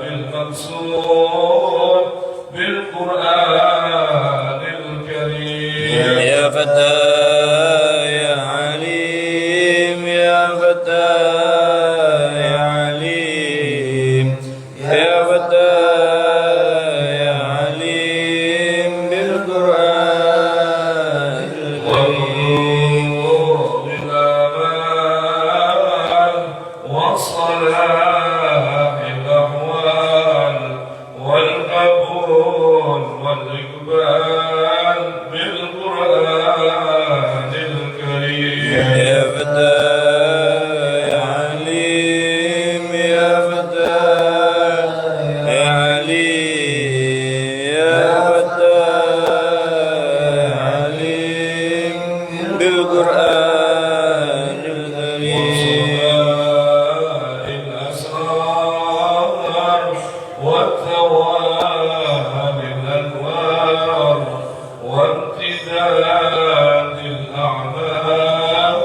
بالمقصود بالقرآن الكريم يا فتى يا عليم يا فتى يا عليم يا فتى يا عليم بالقرآن الكريم بالآمال والصلاح الأحوال والقبول والإقبال بالقرآن الكريم يا فتى يا عليم يا فتى يا عليم يا فتى يا عليم بالقرآن الكريم الأسرار والثواب الأنوار وامتداد الأعمال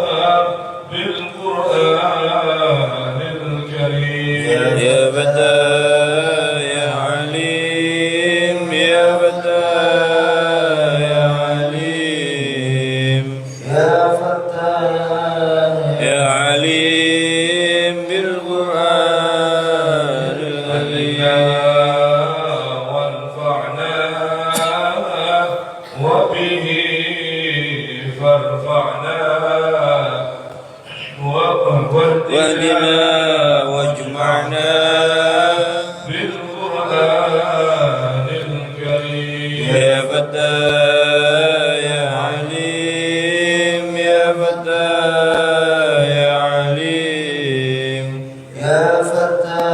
بالقرآن الكريم يا فتى يا عليم يا فتى يا عليم يا عليم بالقرآن الكريم وانفعنا وبه فارفعنا واهدنا واجمعنا بالقرآن الكريم يا فتى يا عليم يا فتى يا عليم يا فتى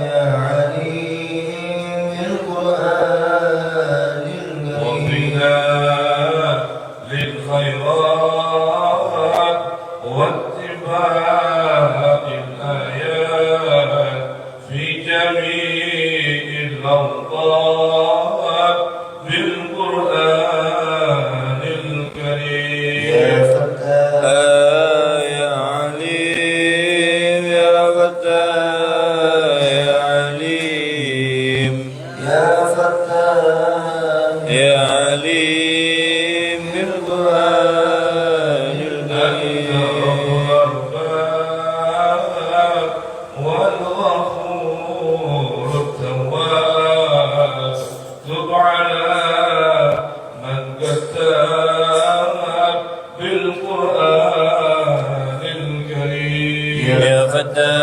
يا عليم بالقرآن الكريم وقنا للخيرات واتباع الآيات في جميع الأوقات بالقرآن الكريم يا فتى يا عليم يا فتى يا عليم يا فتى يا عليم بالقرآن الكريم الأرباب والغفور التواب تب على من قد تاب بالقرآن الكريم يا فتى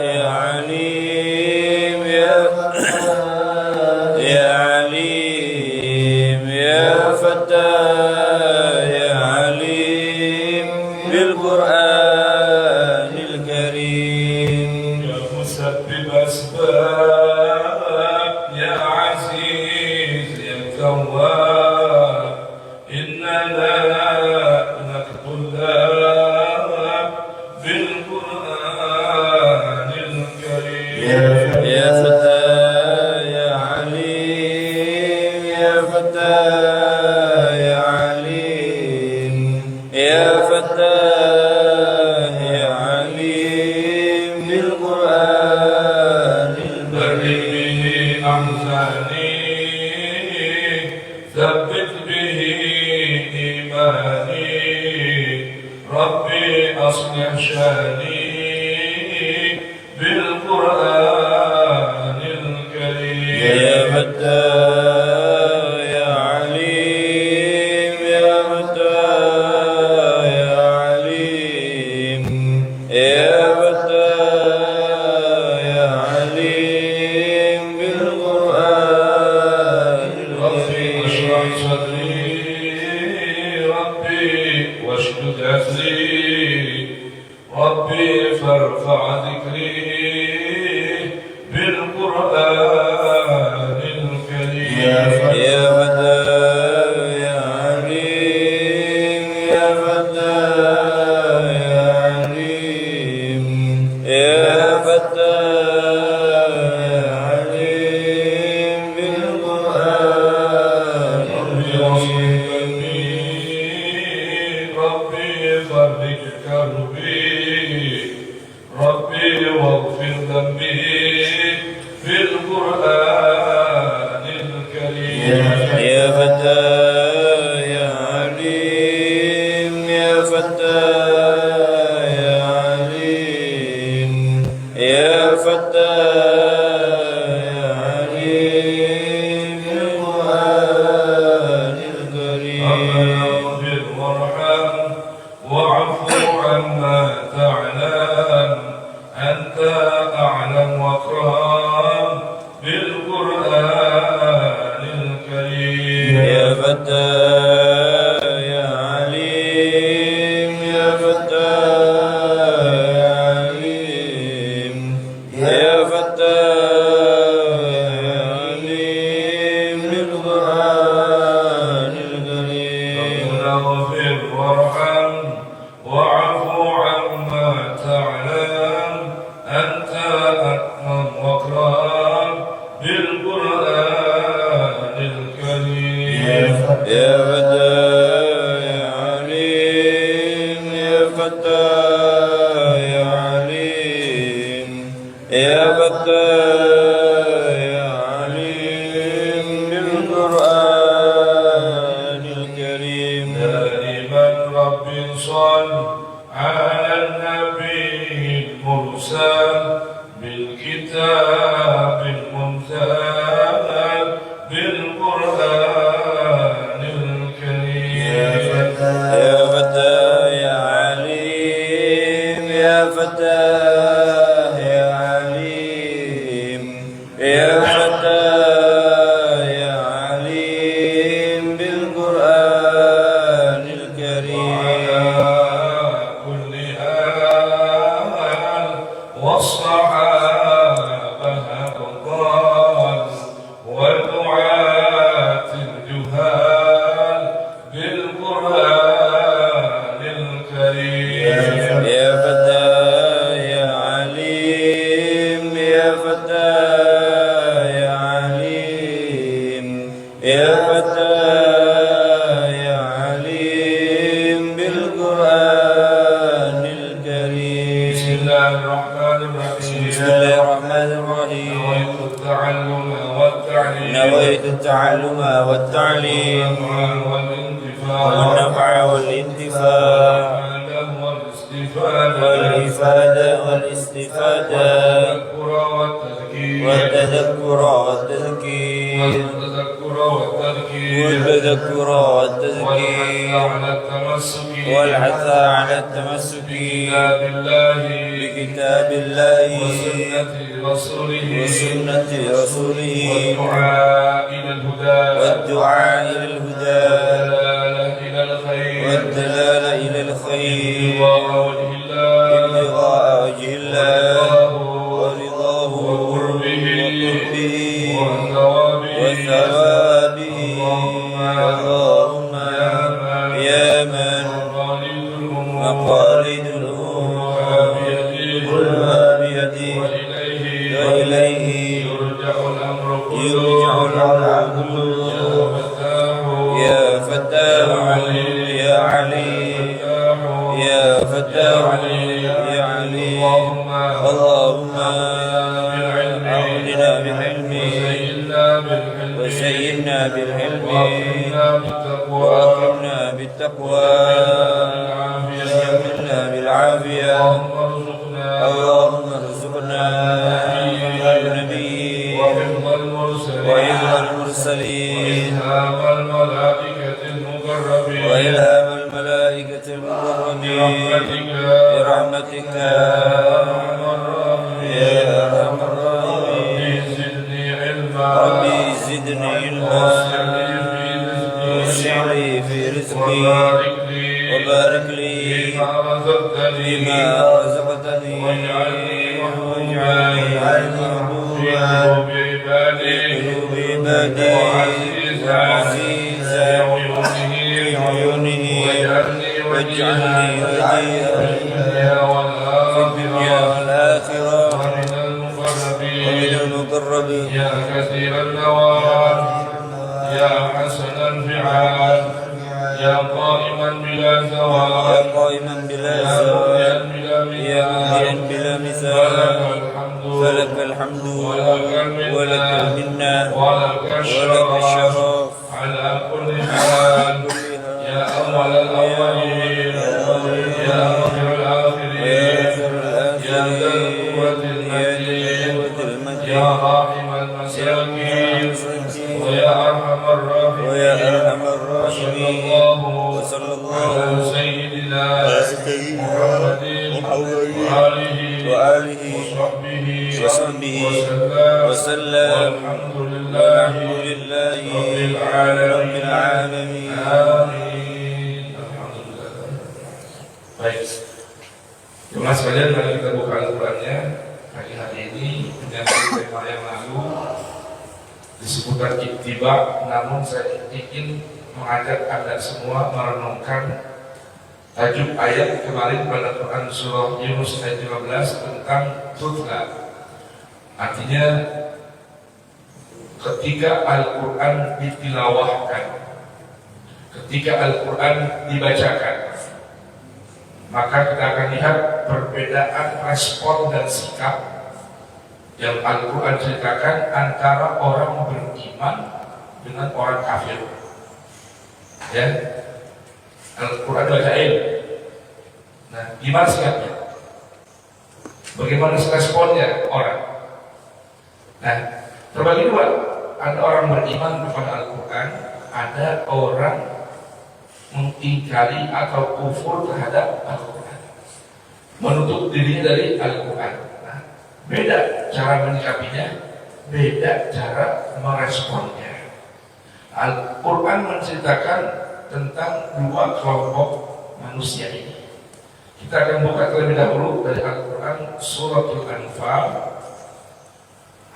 يا عليم يا عليم يا فتى يا عليم بالقرآن الكريم يا مسبب أسباب يا عزيز يا تواب إننا نكتب الباب بالقرآن الكريم يا فتى يا عليم يا فتى يا عليم يا فتى يا عليم بالقرآن الكريم به أحزاني ثبت به إيماني ربي أصلح شاني بالقرآن الكريم يا فتى يا عليم يا فتى يا عليم يا فتى يا عليم بالقرآن ربي اشرح الكريم صدري ربي واشدد عزري ربي فارفع ذكري بالقرآن الكريم يا فتى يا عليم يا فتى يا عليم يا فتى يا عليم بالقرآن ربي الكريم وصل قلبي ربي فرج كربي ربي واغفر ذنبي في القرآن الكريم. يا فتاه يا عليم يا فتاه يا عليم يا فتاه يا عليم بالقرآن الكريم. ربنا اغفر وارحم واعف عما تعلم أنت أعلم واكرم بالقرآن الكريم. يا فتاه يا عليم يا فتاه يا عليم يا فتاه يا عليم بالقرآن الكريم. ربنا اغفر وارحم واعف عما تعلم أنت أكرم واكرم بالقرآن الكريم. يا فتاه يا عليم يا فتاه يا عليم يا فتاه يا عليم بالقرآن الكريم. دائما رب صل على النبي المرسل بالكتاب المنزل بالقرآن الكريم. يا فتاه يا عليم يا فتاه يا عليم يا فتاه يا عليم بالقرآن الكريم. كل آل والصحابة أبطال ودعاة الجهال بالقرآن الكريم. يا فتاه يا عليم يا فتاه يا عليم يا فتاه يا عليم بالقرآن الكريم. بسم الله الرحمن الرحيم. بسم الله الرحمن الرحيم. نويت التعلم والتعليم نويت التعلم والتعليم والنفع والانتفاع والإفادة والاستفادة والتذكر والتذكير والتذكر والتذكير والحث على التمسك بكتاب الله وسنة رسوله والدعاء إلى الهدى والدلالة إلى الخير ابتغاء وجه الله ورضاه وقربه وثوابه. اللهم يا من مقاليد الأمور كلها بيده وإليه يرجع الأمر كله. يا فتاه يا عليم يا فتاه يا عليم. اللهم أغننا بالعلم وزينا بالحلم وأكرمنا بالتقوى وجملنا بالعافية. اللهم ارزقنا النبي وحفظ المرسلين وإلهام الملائكة المقربين برحمتك يا أرحم الراحمين. ربي زدني علما ووسع لي في رزقي وبارك لي فيما رزقتني واجعلني محبوبا في قلوب عبادي وعزيزا في عيونه واجعلني وجيها في الدنيا والآخرة ومن المقربين. يا كثير النوال يا حسن الفعال يا قائما بلا زوال يا قائما بلا يا زوال مبدئا بلا يا مهديا بلا مثال فلك الحمد ولك المنة ولك الشرف على كل حال يا أول الأولين يا آخر الآخرين يا ذا القوة المتين يا راحم المساكين ويا أرحم الراحمين وصلى الله على سيدنا محمد وآله وصحبه وسلم والحمد لله رب العالمين آمين. Alhamdulillah. Baik, jemaah sekalian, mari kita buka Al-Qurannya. Pagi hari ini menyambung tema yang lalu disebutkan ittiba, namun saya ingin mengajak Anda semua merenungkan tajuk ayat kemarin pada Quran surah Yunus ayat 15 tentang tutla. Artinya ketika Al-Quran ditilawahkan, ketika Al-Quran dibacakan, maka kita akan lihat perbedaan respon dan sikap yang Al-Quran ceritakan antara orang beriman dengan orang kafir. Ya, Al-Quran bacain. Nah, gimana sikapnya? Bagaimana responnya orang? Nah, terbagi dua. Ada orang beriman kepada Al-Quran, ada orang mengingkari atau kufur terhadap Al-Quran, menutup dirinya dari Al-Quran. Nah, beda cara menyikapinya, beda cara meresponnya. Al-Quran menceritakan tentang dua kelompok manusia ini. Kita akan buka terlebih dahulu dari Al-Quran Suratul Anfal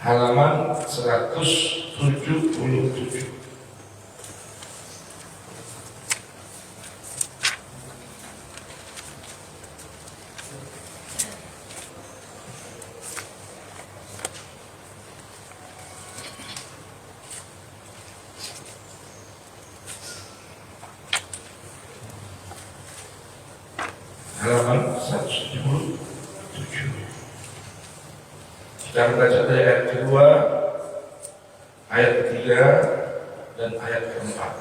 halaman 177. Halaman 177. Kita membaca dari ayat kedua, ayat ketiga, dan ayat keempat.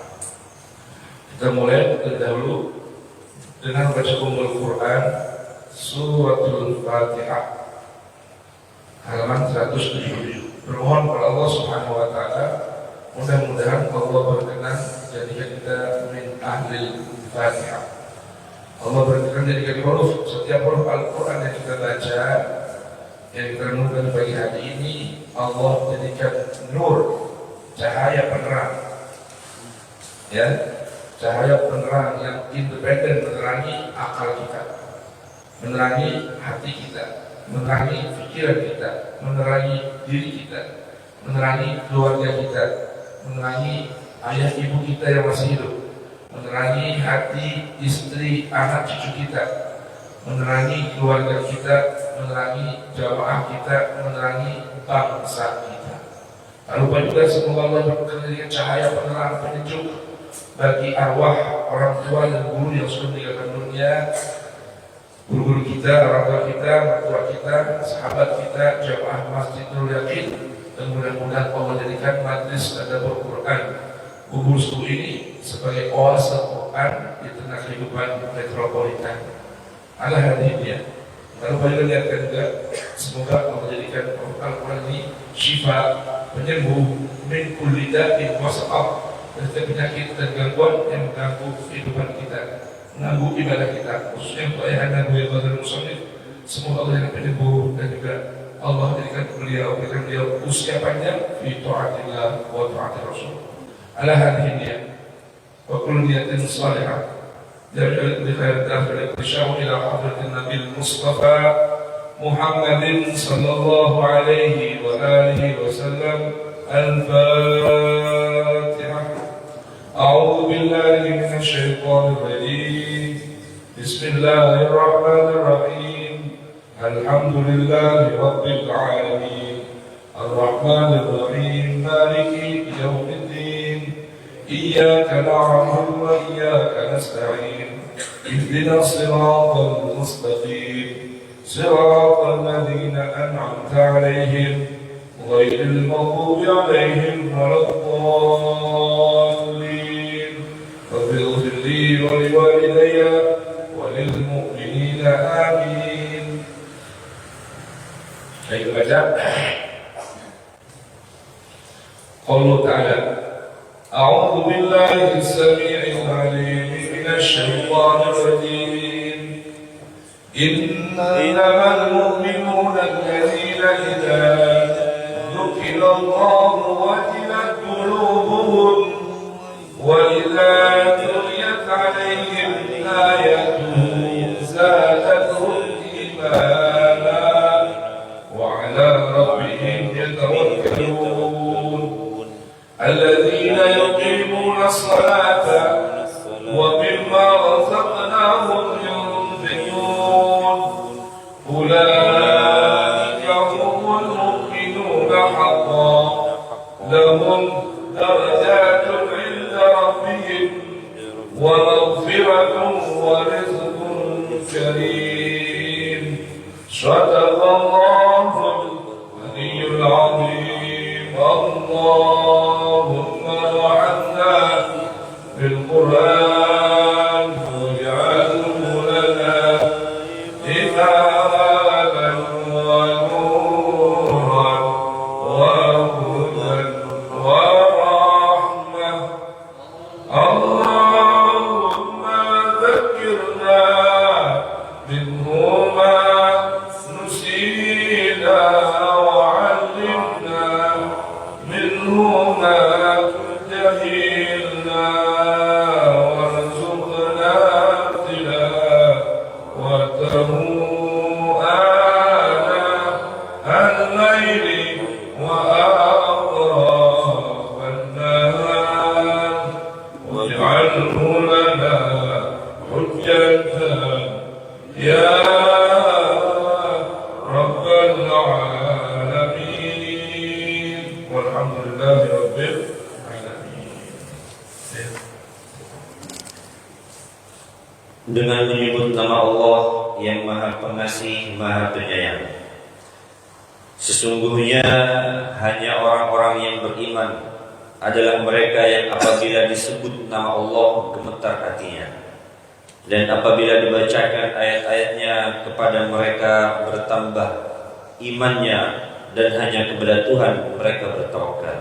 Kita mulai terlebih dahulu dengan membaca Ummul Quran Suratul Fatihah halaman 177. Bermohon kepada Allah Subhanahu wa Ta'ala, mudah-mudahan Allah berkenan jadikan kita min ahlil Fatihah. Allah berkenan jadikan huruf, setiap huruf Al-Quran yang kita baca, yang kita renungkan pagi hari ini, Allah jadikan nur, cahaya penerang, ya, cahaya penerang yang independen, menerangi akal kita, menerangi hati kita, menerangi pikiran kita, menerangi diri kita, menerangi keluarga kita, menerangi ayah ibu kita yang masih hidup, menerangi hati istri anak cucu kita, menerangi keluarga kita, menerangi jamaah kita, menerangi bangsa kita. Lalu juga semoga Allah memberikan cahaya penerang penyejuk bagi arwah orang tua dan guru yang sudah meninggalkan dunia, guru-guru kita, orang tua kita, mertua kita, sahabat kita, jamaah Masjid Nurul Yaqin, dan mudah-mudahan Allah jadikan majlis tadabbur Quran Kubur Subuh ini sebagai oase Quran di tengah kehidupan metropolitan. Ala hadhihi. Lalu beliau lihatkan juga, semoga Allah menjadikan Al-Quran ini syifa, penyembuh min kulli da'in wa saqam, dari setiap penyakit dan gangguan yang mengganggu kehidupan kita, mengganggu ibadah kita, khususnya untuk ayahanda beliau dan musannif. Semoga Allah yang penyembuh, dan juga Allah berikan beliau usia panjang fi ta'atillah wa ta'atir Rasul. Ala hadhihi wa kullu niyatin salihah يجعل بخير الدافع الإشارة إلى حضرة النبي المصطفى محمد صلى الله عليه وآله وسلم. الفاتحة. أعوذ بالله من الشيطان الرجيم. بسم الله الرحمن الرحيم. الحمد لله رب العالمين الرحمن الرحيم مالك يوم الدين إياك نعبد وإياك نستعين اهدنا الصراط المستقيم صراط الذين أنعمت عليهم غير المغضوب عليهم ولا الضالين رب اغفر لي ولوالدي وللمؤمنين آمين. Baik, baca Qauluhu ta'ala A'udzu billahi as-sami'il 'alim minasy syaithanir rajim. Innamal mu'minuna alladziina idza dzukira Allahu wajilat qulubuhum wa idza tuliyat 'alaihim ayatuhu zadatuhum imanan wa 'ala rabbihim yatawakkalun. Alladzina yuqimuna as-salata wa mimma razaqnahum yunfiqun. Ulaika humul mu'minuna haqqan lahum darajatun 'inda rabbihim wa maghfiratun wa rizqun karim. Shadaqallahul 'aliyyul 'azim. اللهم وعدنا بالقرآن واجعله لنا إماما ونورا وهدى ورحمة. اللهم ذكرنا منه ما نسينا وعلمنا منه ما جهلنا وارزقنا تلاوته آناء الليل وأطراف النهار واجعله لنا حجة يا رب العالمين والحمد لله رب العالمين. Dengan menyebut nama Allah yang Maha Pengasih, Maha Penyayang. Sesungguhnya hanya orang-orang yang beriman adalah mereka yang apabila disebut nama Allah gemetar hatinya, dan apabila dibacakan ayat-ayatnya kepada mereka bertambah imannya, dan hanya kepada Tuhan mereka bertawakal,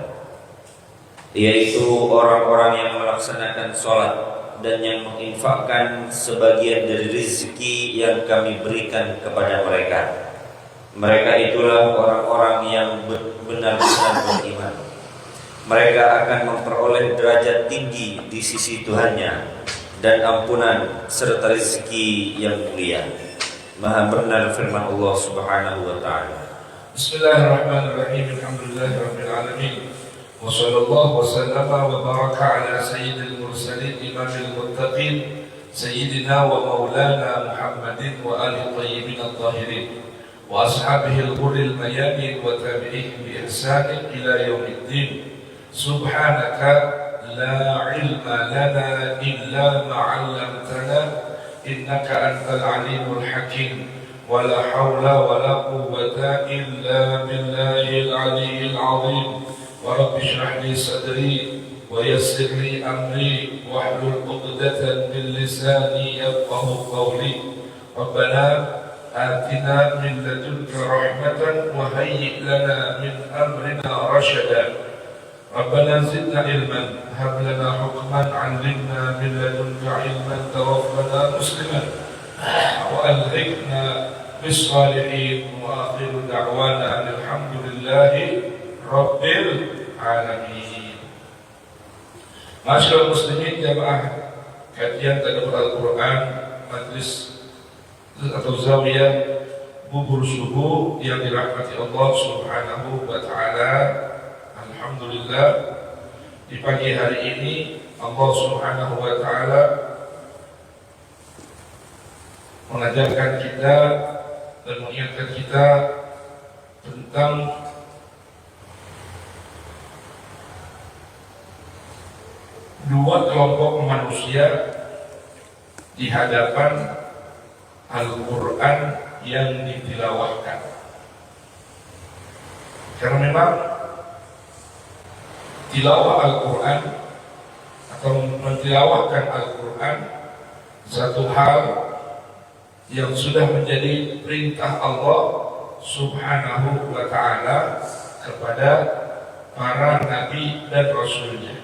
yaitu orang-orang yang melaksanakan sholat dan yang menginfakkan sebagian dari rezeki yang kami berikan kepada mereka. Mereka itulah orang-orang yang benar-benar beriman. Mereka akan memperoleh derajat tinggi di sisi Tuhannya dan ampunan serta rezeki yang mulia. Maha benar firman Allah Subhanahu wa ta'ala. Bismillahirrahmanirrahim. Alhamdulillahi rabbil alamin. Wa sallallahu wa sallama wa baraka ala sayyidil mursalin imamil muttaqin sayyidina wa maulana Muhammadin wa alihi tayyibin at-tahirin wa ashabihi al-ghurril mayamin wa tabi'ihim bi ihsanin ila yaumiddin. Subhanaka la ilma lana illa ma 'allamtana innaka antal alimul hakim. ولا حول ولا قوة إلا بالله العلي العظيم. ورب اشرح لي صدري ويسر لي أمري واحلل عقدة من لساني يفقه قولي. ربنا آتنا من لدنك رحمة وهيئ لنا من أمرنا رشدا. ربنا زدنا علما هب لنا حكما علمنا من لدنك علما توفنا مسلما وألحقنا بالصالحين. وآخر دعوانا أن الحمد لله رب العالمين. Masyaallah muslimin jamaah kajian tadabbur Al-Quran majlis atau zawiyah bubur subuh yang dirahmati Allah Subhanahu wa ta'ala. Alhamdulillah, di pagi hari ini Allah Subhanahu wa ta'ala mengajarkan kita dan mengingatkan kita tentang dua kelompok manusia di hadapan Al-Quran yang ditilawahkan. Karena memang tilawah Al-Quran atau mentilawahkan Al-Quran satu hal yang sudah menjadi perintah Allah Subhanahu wa ta'ala kepada para nabi dan rasulnya.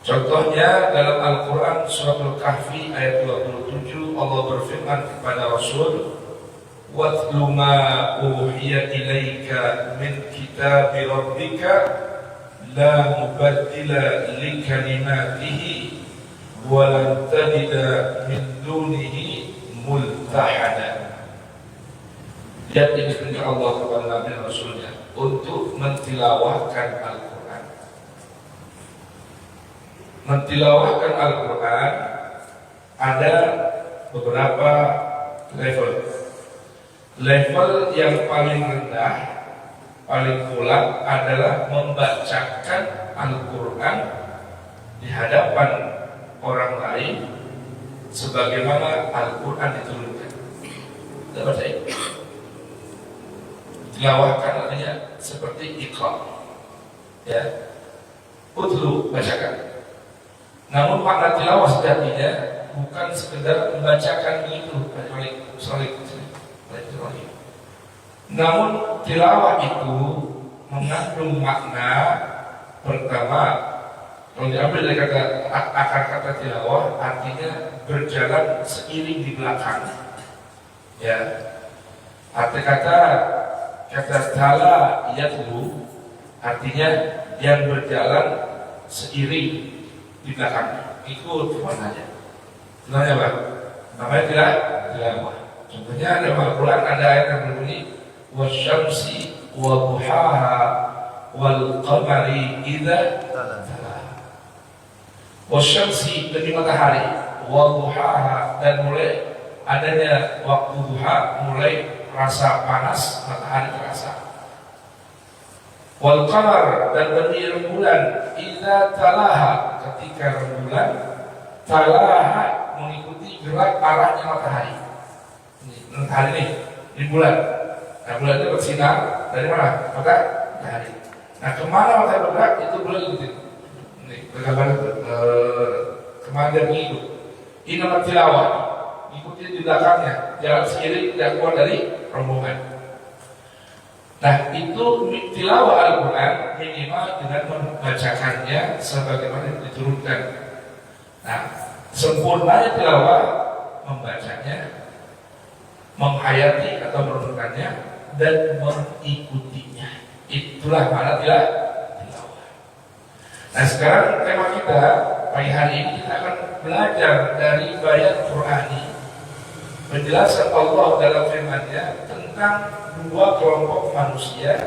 Contohnya dalam Al-Quran surat Al-Kahfi ayat 27 Allah berfirman kepada Rasul, "Watlu ma uhiya ilaika min kitabi rabbika la mubaddila li kalimatihi wa lan tajida min dunihi multahada." Lihat ini perintah Allah kepada Nabi dan Rasulnya untuk mentilawahkan Al-Quran. Mentilawahkan Al-Quran ada beberapa level. Level yang paling rendah, paling pulang adalah membacakan Al-Quran di hadapan orang lain sebagaimana Al-Quran diturunkan. Tidak baca itu. Tilawahkan artinya seperti iqra, ya, utlu, bacakan. Namun makna tilawah sejatinya bukan sekedar membacakan itu, namun tilawah itu mengandung makna. Pertama, kalau diambil dari akar kata tilawah, artinya berjalan seiring di belakang. Ya, arti kata tala yatlu artinya yang berjalan seiring di belakang, ikut warnanya. Contohnya apa? Namanya tilawah. Contohnya dalam Al-Quran ada ayat yang berbunyi wasyamsi wa duhaha wal qamari idza talaha. Wasyamsi demi matahari, wa duhaha dan mulai adanya waktu duha, mulai rasa panas matahari terasa. Wal qamar dan demi rembulan idza talaha, ketika rembulan talaha mengikuti gerak arahnya matahari. Matahari ini bulan. Nah, bulan itu bersinar dari mana? Matahari. Nah, kemana matahari bergerak itu bulan ikutin. Ini bergambar kemana dia mengikut. Ini nama tilawah. Ikuti di belakangnya, jalan seiring tidak keluar dari rombongan. Nah, itu tilawah Al-Quran minimal dengan membacakannya sebagaimana yang diturunkan. Nah, sempurnanya tilawah membacanya, menghayati atau merenungkannya, dan mengikutinya. Itulah makna tilawah. Nah, sekarang tema kita pagi hari ini kita akan belajar dari bayan Qur'ani, penjelasan Allah dalam firman-Nya tentang dua kelompok manusia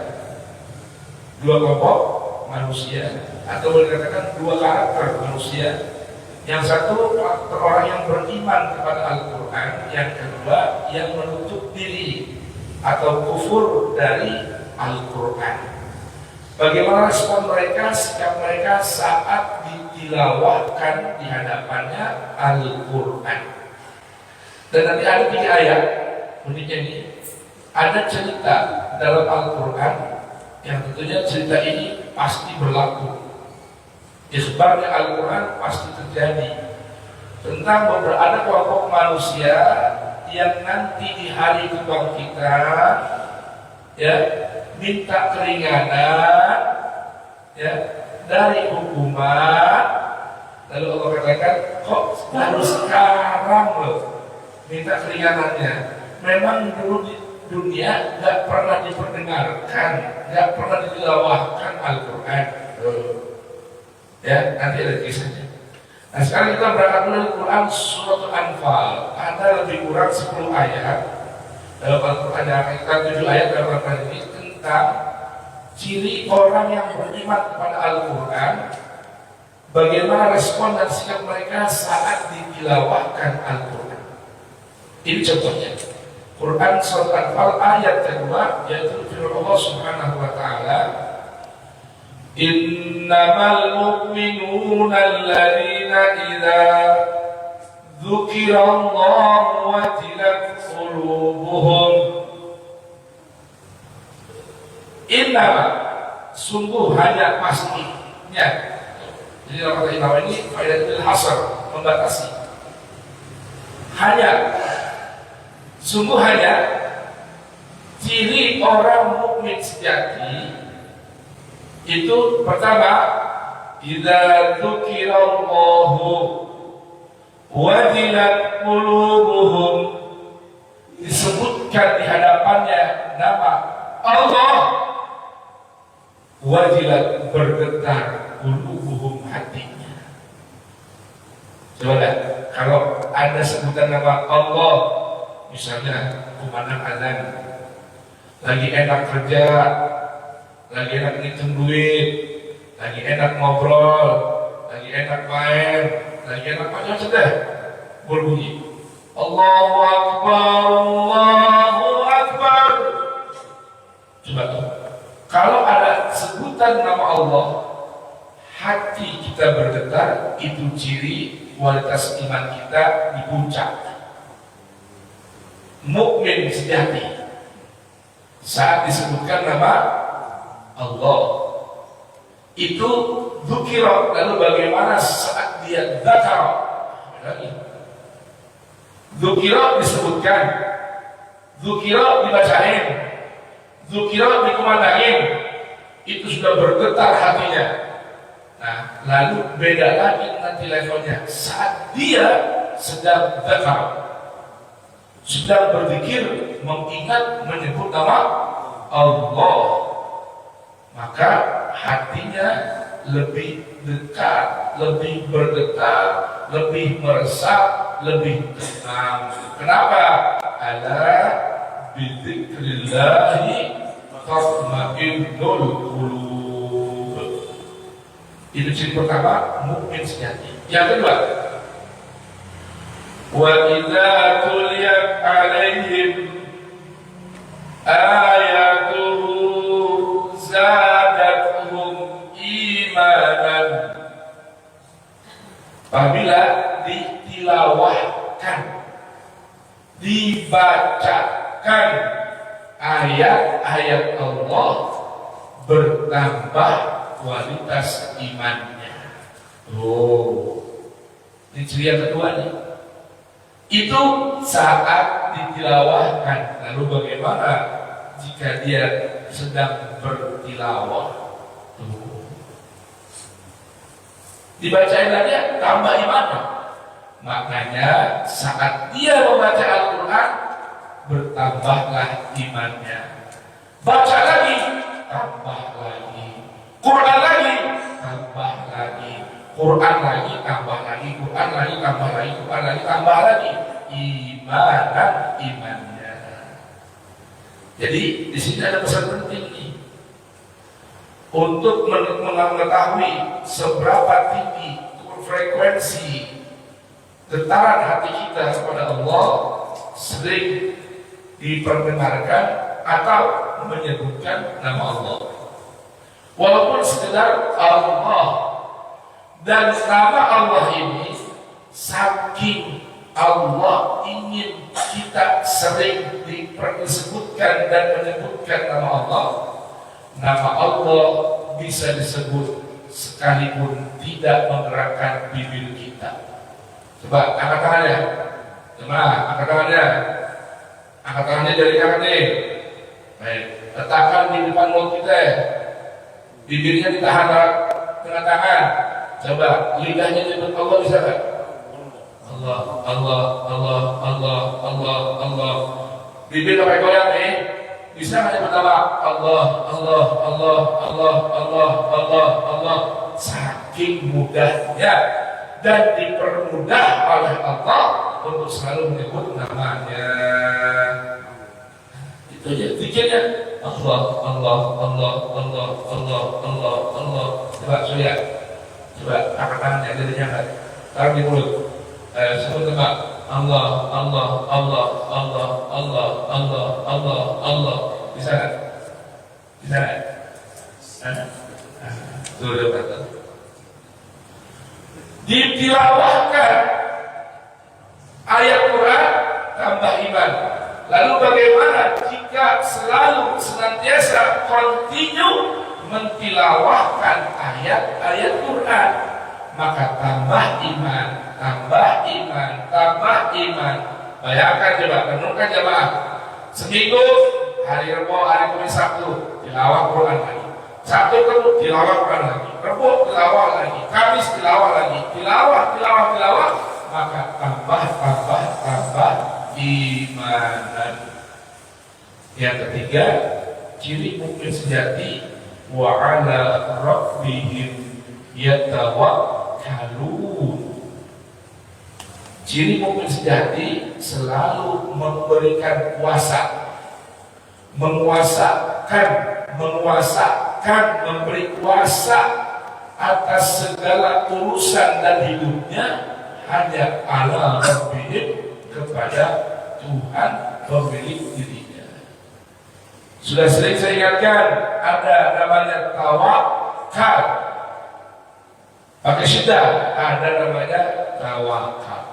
atau boleh dikatakan dua karakter manusia. Yang satu orang yang beriman kepada Al-Quran, yang kedua yang menutup diri atau kufur dari Al-Quran. Bagaimana respon mereka, sikap mereka saat ditilawahkan di hadapannya Al-Quran. Dan nanti ada 3 ayat bunyinya ini. Ada cerita dalam Al-Quran yang tentunya cerita ini pasti berlaku. Ikhbarnya Al-Quran pasti terjadi tentang ada kelompok manusia yang nanti di hari kebangkitan, ya, minta keringanan, ya, dari hukuman. Lalu Allah katakan, kok baru sekarang loh minta keringanannya? Memang dulu di dunia nggak pernah diperdengarkan, nggak pernah ditilawahkan Al-Quran. Ya, nanti ada kisahnya. Nah, sekarang kita berangkat dari Quran surat Al-Anfal. Ada lebih kurang 10 ayat dalam Al-Quran, yang kita 7 ayat dalam Al-Quran ini tentang ciri orang yang beriman kepada Al-Quran, bagaimana respon dan sikap mereka saat ditilawahkan Al-Quran. Ini contohnya Quran surat Al-Anfal ayat kedua, yaitu firman Allah Subhanahu wa ta'ala, innamal mu'minuna alladzina idza dzukirallahu wajilat qulubuhum qulubuhum. Inna, sungguh hanya pastinya. Jadi dalam kata inna ini faidatul hasr, membatasi. Hanya, sungguh hanya ciri orang mukmin sejati itu pertama, idza dzukirallahu wajilat qulubuhum, disebutkan di hadapannya nama Allah, wajilat bergetar qulubuhum, hatinya. Coba lihat, kalau ada sebutan nama Allah, misalnya kumandang azan, lagi enak kerja, lagi enak ngitung duit, lagi enak ngobrol, lagi enak main, lagi enak macam-macam deh, berbunyi Allahu Akbar, Allahu Akbar. Coba tuh, kalau ada sebutan nama Allah, hati kita bergetar, itu ciri kualitas iman kita di puncak. Mukmin sejati saat disebutkan nama Allah itu dzukira, lalu bagaimana saat dia dzakara? Dzukira disebutkan, dzukira dibacain, dzukira dikumandangin, itu sudah bergetar hatinya. Nah, lalu beda lagi nanti levelnya saat dia sedang dzakar, sedang berzikir, mengingat, menyebut nama Allah, maka hatinya lebih dekat, lebih bergetar, lebih meresap, lebih tenang. Kenapa? Ala bidzikrillahi tatma'innul qulub. Itu ciri pertama mukmin sejati. Yang kedua, wa idza tuliyat 'alaihim ayatuhu zadatuhum imanan. Apabila ditilawahkan, dibacakan ayat-ayat Allah, bertambah kualitas imannya. Oh, ini ciri yang kedua nih. Itu saat ditilawahkan. Lalu bagaimana jika dia sedang bertilawah? Dibacain lagi, tambah imannya. Makanya saat dia membaca Al-Quran, bertambahlah imannya. Baca lagi, tambah lagi. Quran lagi, tambah lagi. Quran lagi, tambah lagi. Quran lagi, tambah lagi. Quran lagi, tambah lagi. Imannya. Jadi di sini ada pesan penting nih. Untuk mengetahui seberapa tinggi frekuensi getaran hati kita kepada Allah, sering diperdengarkan atau menyebutkan nama Allah. Walaupun sekedar Allah, dan nama Allah ini saking Allah ingin kita sering disebutkan dan menyebutkan nama Allah. Nama Allah bisa disebut sekalipun tidak menggerakkan bibir kita. Coba angkat tangannya. Coba angkat tangannya. Angkat tangannya dari kanan nih. Baik, letakkan di depan mulut kita. Bibirnya ditahan dengan tangan. Coba lidahnya nyebut Allah, bisa kan? Allah, Allah, Allah, Allah, Allah, Allah. Bibir sampai goyang nih. Bisa nggak nyebut nama Allah, Allah, Allah, Allah, Allah, Allah, Allah. Saking mudahnya dan dipermudah oleh Allah untuk selalu menyebut namanya. Itu aja zikirnya. Allah, Allah, Allah, Allah, Allah, Allah, Allah. Coba Surya, coba angkat tangannya, jadinya kan? Taruh di mulut. Sebut nama Allah, Allah, Allah, Allah, Allah, Allah, Allah, Allah. Bisa kan? Bisa kan? Tuh, kata. Ditilawahkan ayat Quran, tambah iman. Lalu bagaimana jika selalu senantiasa continue mentilawahkan ayat-ayat Quran? Maka tambah iman, tambah iman, tambah iman. Bayangkan coba, renungkan jemaah. Seminggu, hari Rabu, hari Kamis, Sabtu, tilawah Quran lagi. Sabtu ketemu, tilawah Quran lagi. Rabu, tilawah lagi. Kamis, tilawah lagi. Tilawah. Maka tambah imanan. Yang ketiga, ciri mukmin sejati, wa ala rabbihim yatawakkalun. Ciri mukmin sejati selalu memberikan kuasa, memberi kuasa atas segala urusan dan hidupnya hanya ala rabbihim, kepada Tuhan pemilik dirinya. Sudah sering saya ingatkan, ada namanya tawakal. Pakai syiddah, ada namanya tawakal.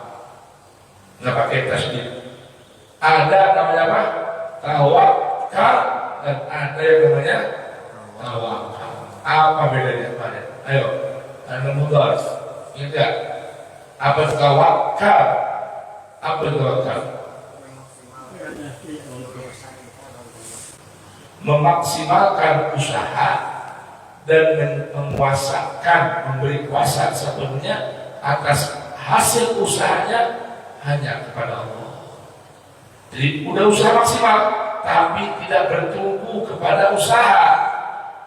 Nggak pakai tasydid. Ada namanya apa? Tawakal, dan ada yang namanya tawakal. Apa bedanya? Ayo, anda mudah. Ingat, apa tawakal? Apa tawakal? Memaksimalkan usaha dan menguasakan, memberi kuasa sepenuhnya atas hasil usahanya hanya kepada Allah. Jadi udah usaha maksimal, tapi tidak bertumpu kepada usaha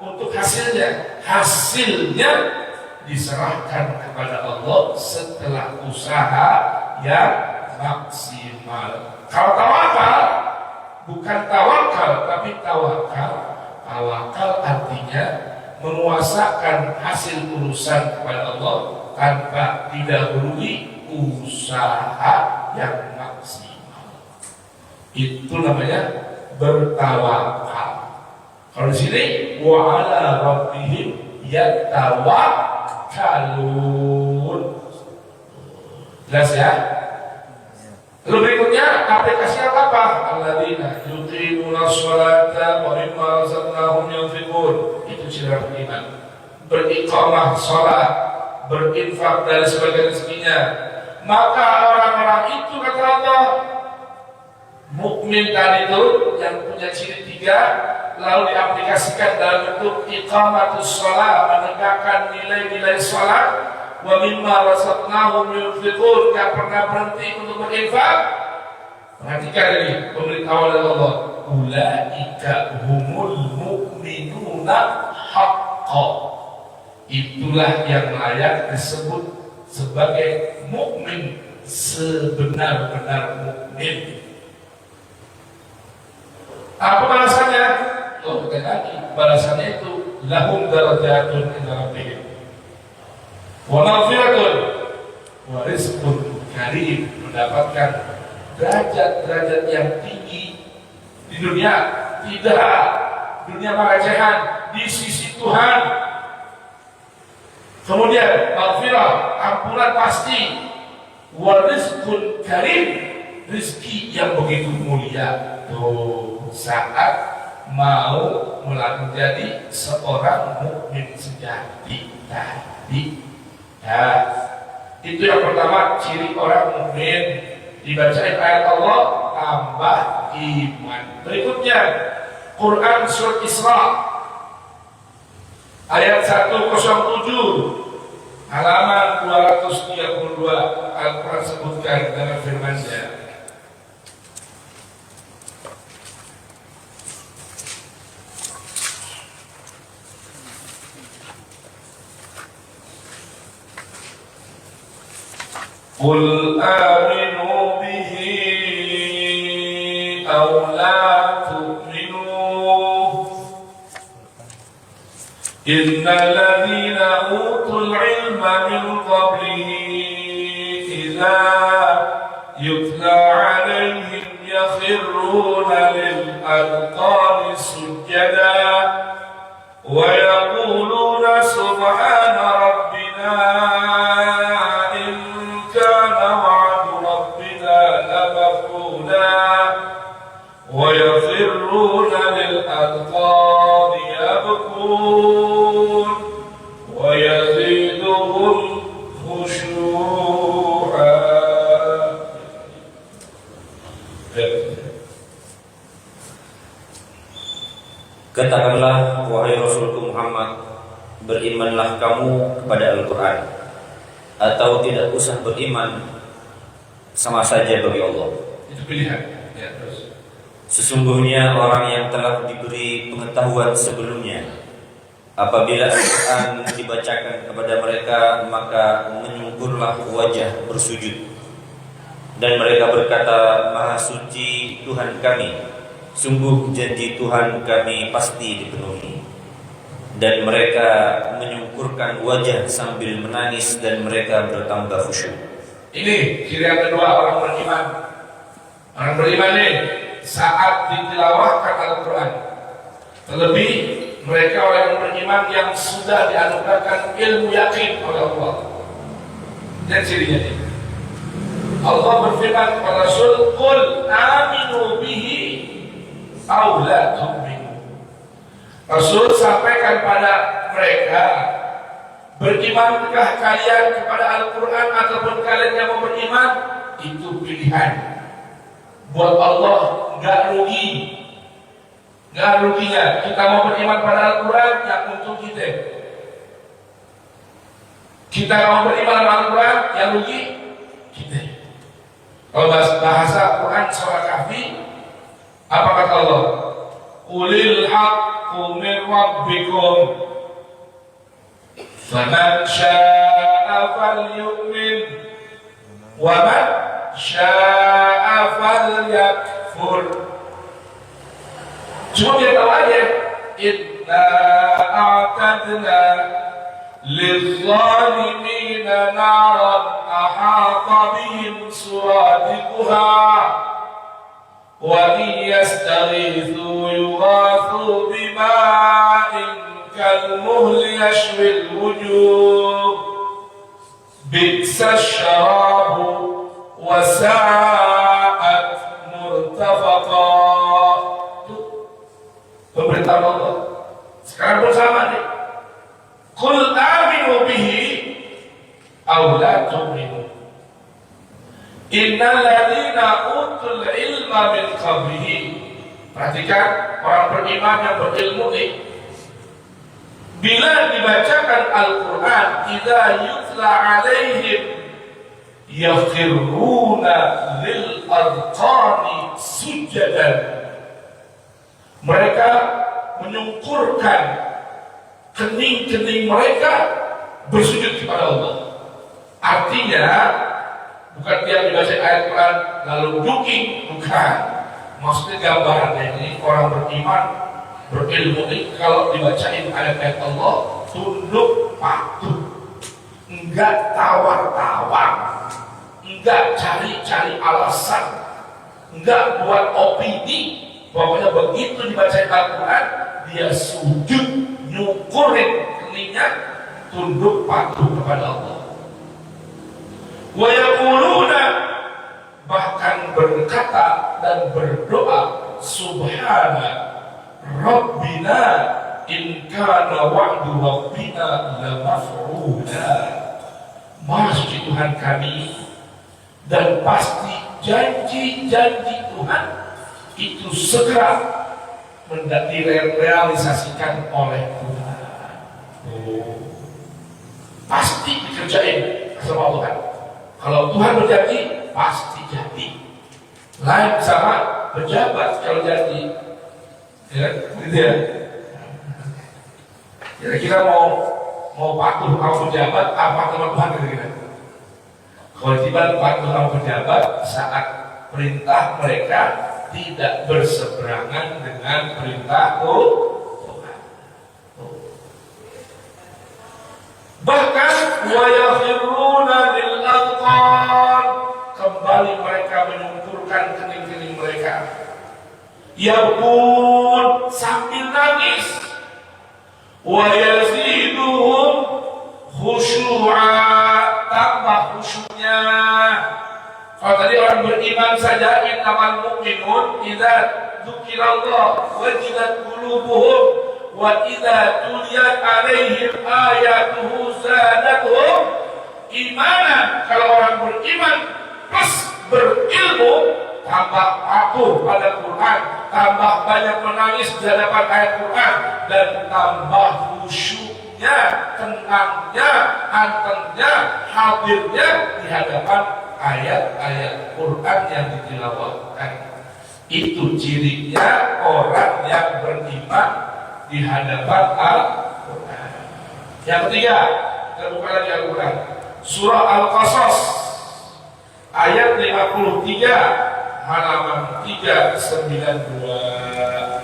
untuk hasilnya. Hasilnya diserahkan kepada Allah setelah usaha yang maksimal. Kalau tawakal bukan tawakal, tapi tawakal. Tawakal artinya menguasakan hasil urusan kepada Allah tanpa didahului usaha yang maksimal. Itu namanya bertawakal. Kalau di sini wa ala rabbihim yatawakkalun. Jelas ya? Lalu berikutnya aplikasinya apa? Alladzina yuqimuna sholata wa mimma razaqnahum yunfiqun. Itu ciri iman. Beriqamah sholat, berinfak dari sebagian rezekinya. Maka orang-orang itu kata Allah, mukmin tadi itu yang punya ciri 3, lalu diaplikasikan dalam bentuk iqamatus sholat, menegakkan nilai-nilai sholat. Wa mimma razaqnahum yunfiqun, gak pernah berhenti untuk berinfak. Perhatikan ini pemberitahuan dari Allah, ulaika humul mu'minuna haqqan. Itulah yang layak disebut sebagai mukmin, sebenar-benar mukmin. Apa balasannya? Oh, kita lagi balasannya itu lahum darajatun inda rabbihim wa maghfiratun wa rizqun karim, mendapatkan derajat-derajat yang tinggi di dunia, tidak dunia recehan di sisi Tuhan. Kemudian maghfirah, ampunan pasti, wa rizqun karim, rizki yang begitu mulia. Tuh, saat mau menjadi seorang mukmin sejati tadi. Ya, itu yang pertama, ciri orang mukmin. Dibacain ayat Allah, tambah iman. Berikutnya, Quran Surat Isra ayat 107 halaman 232, Al-Quran sebutkan dalam firman-Nya, Qul aminu bihi aw la tu'minu innal ladzina utul ilma min qablihi idza yutla 'alaihim yakhruna lil adqani sujada wa yaquluna subhana rabbina يستغفرون ويزيدهم خشوعا. Katakanlah, wahai Rasulku Muhammad, berimanlah kamu kepada Al-Quran, atau tidak usah beriman, sama saja bagi Allah. Itu pilihan. Ya, terus. Sesungguhnya orang yang telah diberi pengetahuan sebelumnya, apabila Al-Quran dibacakan kepada mereka, maka menyungkurlah wajah bersujud, dan mereka berkata, Maha suci Tuhan kami, sungguh janji Tuhan kami pasti dipenuhi. Dan mereka menyungkurkan wajah sambil menangis, dan mereka bertambah khusyuk. Ini ciri yang kedua orang beriman. Orang beriman ini saat ditilawahkan Al-Quran, terlebih mereka orang yang beriman yang sudah dianugerahkan ilmu yakin oleh Allah. Dan cirinya ini, Allah berfirman kepada Rasul, "Qul aminu bihi aw la tu'minu." Rasul sampaikan pada mereka, berimankah kalian kepada Al-Quran ataupun kalian yang mau beriman? Itu pilihan. Buat Allah nggak ruginya kita mau beriman pada Al-Quran, yang untuk kita. Kita mau beriman pada Al-Quran, yang rugi kita. Kalau bahasa Quran surah Kahfi, apa kata Allah? Qulil haqqu min rabbikum faman syaa'a falyu'min wa man syaa'a falyakfur. Cuma dia tahu aja, inna a'tadna lil-zalimina naran ahata bihim suradiquha wa in yastaghithu yughathu bima'in kalmuhli yashwil wujuh bi'sa syarabu wa sa'at murtafaqa. Pemberitahuan Allah. Sekarang bersama nih. Qul aminu bihi aw la tu'minu. Innal ladzina utul ilma min qablihi. Perhatikan orang beriman yang berilmu ini, bila dibacakan Al-Quran, idza yutla alaihim yakhiruna lil adqani sujadan. Mereka menyungkurkan kening-kening mereka bersujud kepada Allah. Artinya bukan dia membaca ayat Quran lalu duking, bukan. Maksudnya gambarannya ini orang beriman, berilmu ini kalau dibacain ayat-ayat Allah tunduk patuh, enggak tawar-tawar, enggak cari-cari alasan, enggak buat opini. Pokoknya begitu dibaca Al-Quran, dia sujud, nyukurin keningnya, tunduk patuh kepada Allah. Wa yaquluna, bahkan berkata dan berdoa, Subhana Rabbina in kana wa'du Rabbina la maf'ula. Maha suci Tuhan kami, dan pasti janji-janji Tuhan itu segera direalisasikan oleh Tuhan. Pasti dikerjain sama Tuhan. Kalau Tuhan berjanji, pasti jadi. Lain sama pejabat kalau janji, ya, gitu ya. Kira-kira mau patuh sama pejabat, apa sama Tuhan kira-kira? Kalau tiba patuh sama pejabat saat perintah mereka tidak berseberangan dengan perintah Tuhan. Bahkan wa yakhiruna lil adqan, kembali mereka menyungkurkan kening-kening mereka. Yaqul, sambil nangis. Wa yaziduhum khusyu'a, tambah khusyuknya. Kalau tadi orang beriman saja, innamal mu'minun idza dzukirallah wajilat qulubuhum wa idza tuliyat alaihim ayatuhu zadatuhum imanan. Kalau orang beriman plus berilmu, tambah patuh pada Quran, tambah banyak menangis di hadapan ayat Quran, dan tambah khusyuknya, tenangnya, antennya, hadirnya di hadapan ayat-ayat Quran yang ditilawahkan. Itu cirinya orang yang beriman di hadapan Al-Quran. Yang ketiga, kita buka lagi Al-Quran, surah Al-Qasas ayat 53, halaman 392.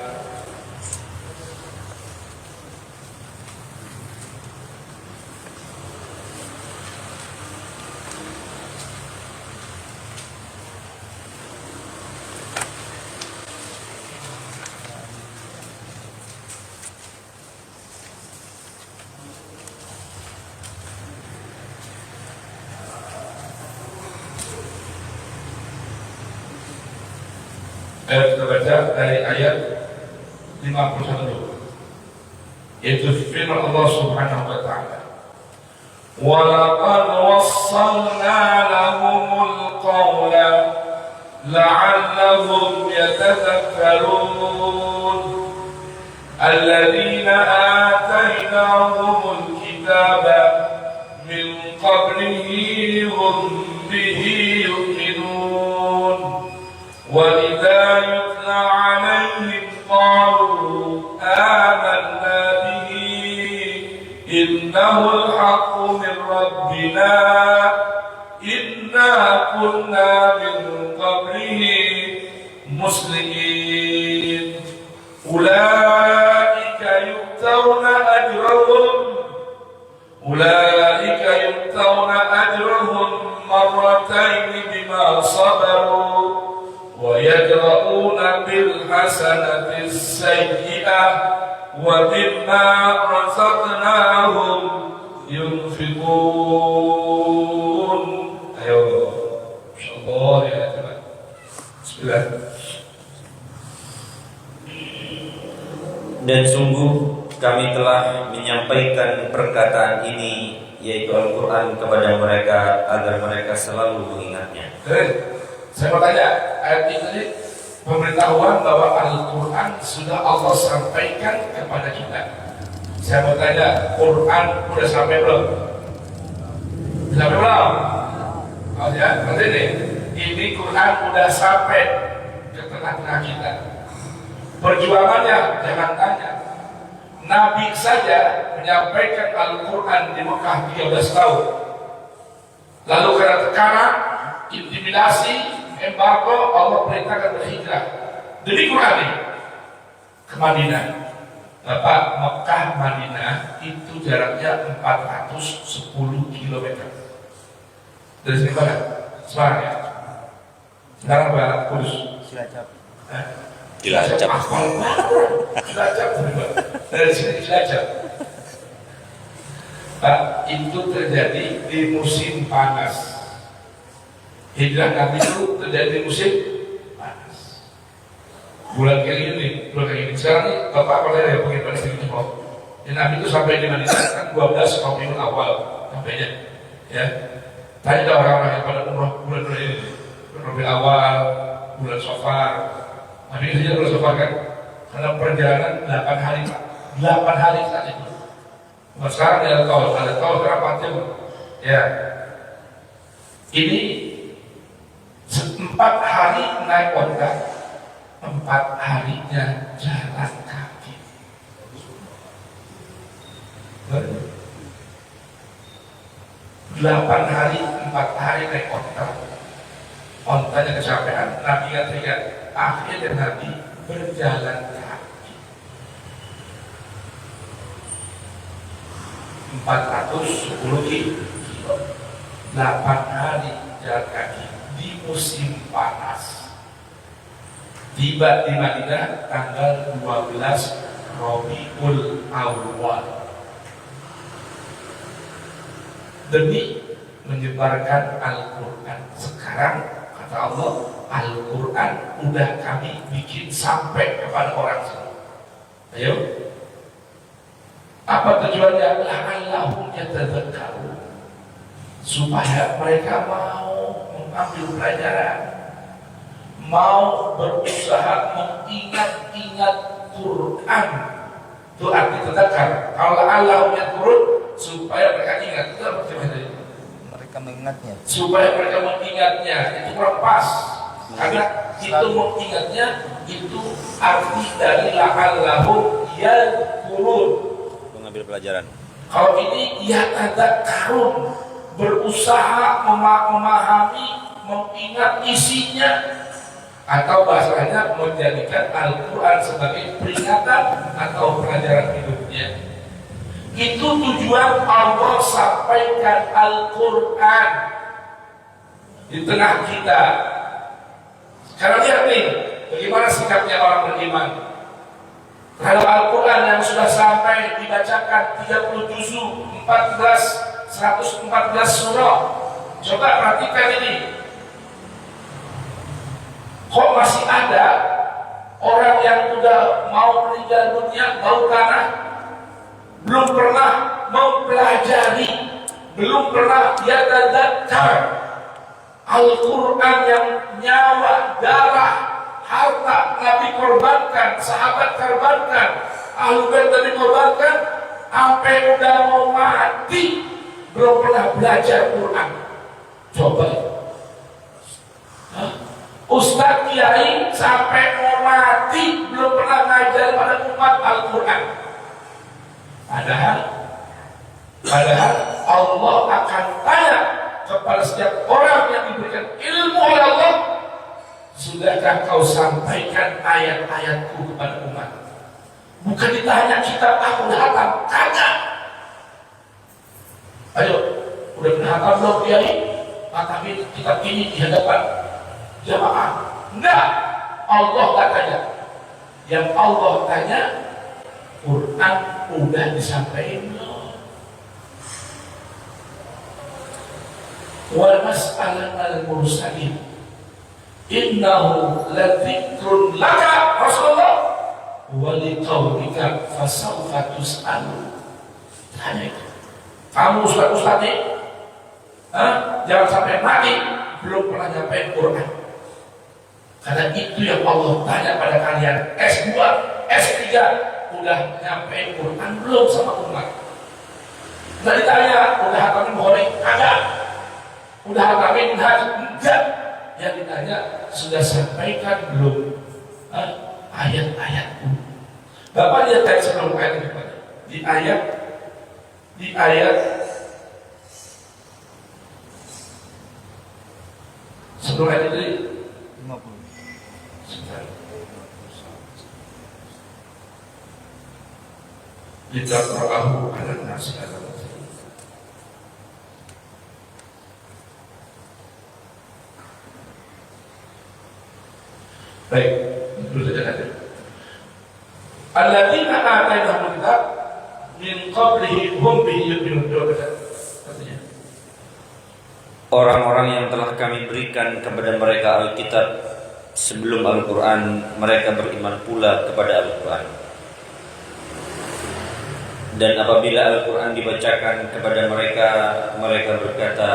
Kita baca dari ayat 51, yaitu firman Allah Subhanahu wa ta'ala, wa laqad wassalna lahumul qawla la'allahum yatadhakkarun alladhina atainahumul kitaba min qablihi hum bihi yu'minun وَإِذَا يُتْلَى عَلَيْهِمْ قَالُوا آمَنَّا بِهِ إِنَّهُ الْحَقُّ مِنْ رَبِّنَا إِنَّا كُنَّا مِنْ قَبْلِهِ مُسْلِمِينَ أُولَئِكَ يُؤْتَوْنَ أَجْرَهُمْ مرتين بما صبروا ويدرؤون بالحسنة السيئة ومما رزقناهم ينفقون. Ayo, insyaallah ya teman. Bismillah. Dan sungguh kami telah menyampaikan perkataan ini, yaitu Al-Quran, kepada mereka agar mereka selalu mengingatnya. Saya mau tanya, ayat ini pemberitahuan bahwa Al-Quran sudah Allah sampaikan kepada kita. Saya mau tanya, Quran udah sampai belum? Sampai belum? Oh ya, berarti ini Quran udah sampai ke tengah-tengah kita. Perjuangannya jangan tanya. Nabi saja menyampaikan Al-Quran di Mekah 13 tahun. Lalu karena tekanan, intimidasi, embargo, Allah perintahkan berhijrah demi Quran ini ke Madinah. Bapak, Mekah Madinah itu jaraknya 410 km. Dari sini mana? Semarang ya? Sekarang Barat Kudus. Cilacap. Cilacap. Cilacap. Dari sini Cilacap. Pak, itu terjadi di musim panas. Hijrah Nabi itu terjadi di musim panas. Bulan kayak gini. Sekarang nih, Bapak boleh ya pengen pada sini kok. Nabi itu sampai di Madinah kan 12 Rabiul Awal sampainya. Ya. Tanya orang-orang yang pada umroh bulan ini, Rabiul Awal, bulan Safar. Nabi saja bulan Safar kan, karena perjalanan 8 hari Pak. 8 hari saat itu. Nah, sekarang ada tol sekarang 4 jam. Ya. Ini 4 hari naik onta, 4 harinya jalan kaki. 8 hari, 4 hari naik onta. Ontanya kecapean, Nabi katakan, akhirnya Nabi berjalan kaki 410 kilo, 8 hari jalan kaki di musim panas. Tiba di Madinah tanggal 12 Rabiul Awal demi menyebarkan Al-Quran. Sekarang kata Allah, Al-Quran udah kami bikin sampai kepada orang semua. Ayo, Apa tujuannya? La'allahum yatadzakkarun, supaya mereka mau mengambil pelajaran, mau berusaha mengingat-ingat Quran. Itu arti tadzakar. Kalau la'allahum yadhkurun, supaya mereka ingat. Itu apa tadi? Mereka mengingatnya. Supaya mereka mengingatnya. Itu kurang pas. Karena itu mengingatnya itu arti dari la'allahum yadhkurun, mengambil pelajaran. Kalau ini yatadzakkarun, berusaha memahami, mengingat isinya, atau bahasanya menjadikan Al-Quran sebagai peringatan atau pelajaran hidupnya. Itu tujuan Allah sampaikan Al-Quran di tengah kita. Sekarang lihat nih, bagaimana sikapnya orang beriman terhadap Al-Quran yang sudah sampai dibacakan 30 juzuk, 114 surah. Coba perhatikan ini. Kok masih ada orang yang sudah mau meninggal dunia, bau tanah, belum pernah mempelajari, belum pernah yatadzakar Al-Quran yang nyawa, darah, harta Nabi korbankan, sahabat korbankan, ahlu bait Nabi korbankan, sampai udah mau mati belum pernah belajar Quran. Coba. Ustaz Kiai sampai mau mati belum pernah ngajar pada umat Al-Quran. Padahal Allah akan tanya kepada setiap orang yang diberikan ilmu oleh Allah, sudahkah kau sampaikan ayat-ayatku kepada umat? Bukan ditanya kitab aku udah hatam, kagak. Ayo, udah pernah hatam belum Kiai? Hatamin kitab ini di hadapan jamaah. Enggak, Allah tak tanya. Yang Allah tanya, Quran udah disampaikan belum? Wal mas'alan al-mursalin innahu ladzikrun laka Rasulullah wa liqaumika fasawfa tus'alun. Tanya itu. Kamu ustaz-ustaz nih, jangan sampai mati belum pernah nyampein Quran. Karena itu yang Allah tanya pada kalian. S2, S3 udah nyampein Quran belum sama umat? Nggak ditanya, udah hatamin Bukhari? Kagak. Udah hatamin Hadis? Enggak. Yang ditanya, sudah sampaikan belum ayat-ayatku? Bapak lihat tadi sebelum ayat ini, di ayat sebelum ayat ini 50. Litaqra'ahu 'alan nasi 'ala muksin. Baik, dulu saja nanti. Alladzina atainahumul kitab min qablihi hum bihi yu'minun. Artinya, orang-orang yang telah kami berikan kepada mereka Alkitab sebelum Al-Quran, mereka beriman pula kepada Al-Quran. Dan apabila Al-Quran dibacakan kepada mereka, mereka berkata,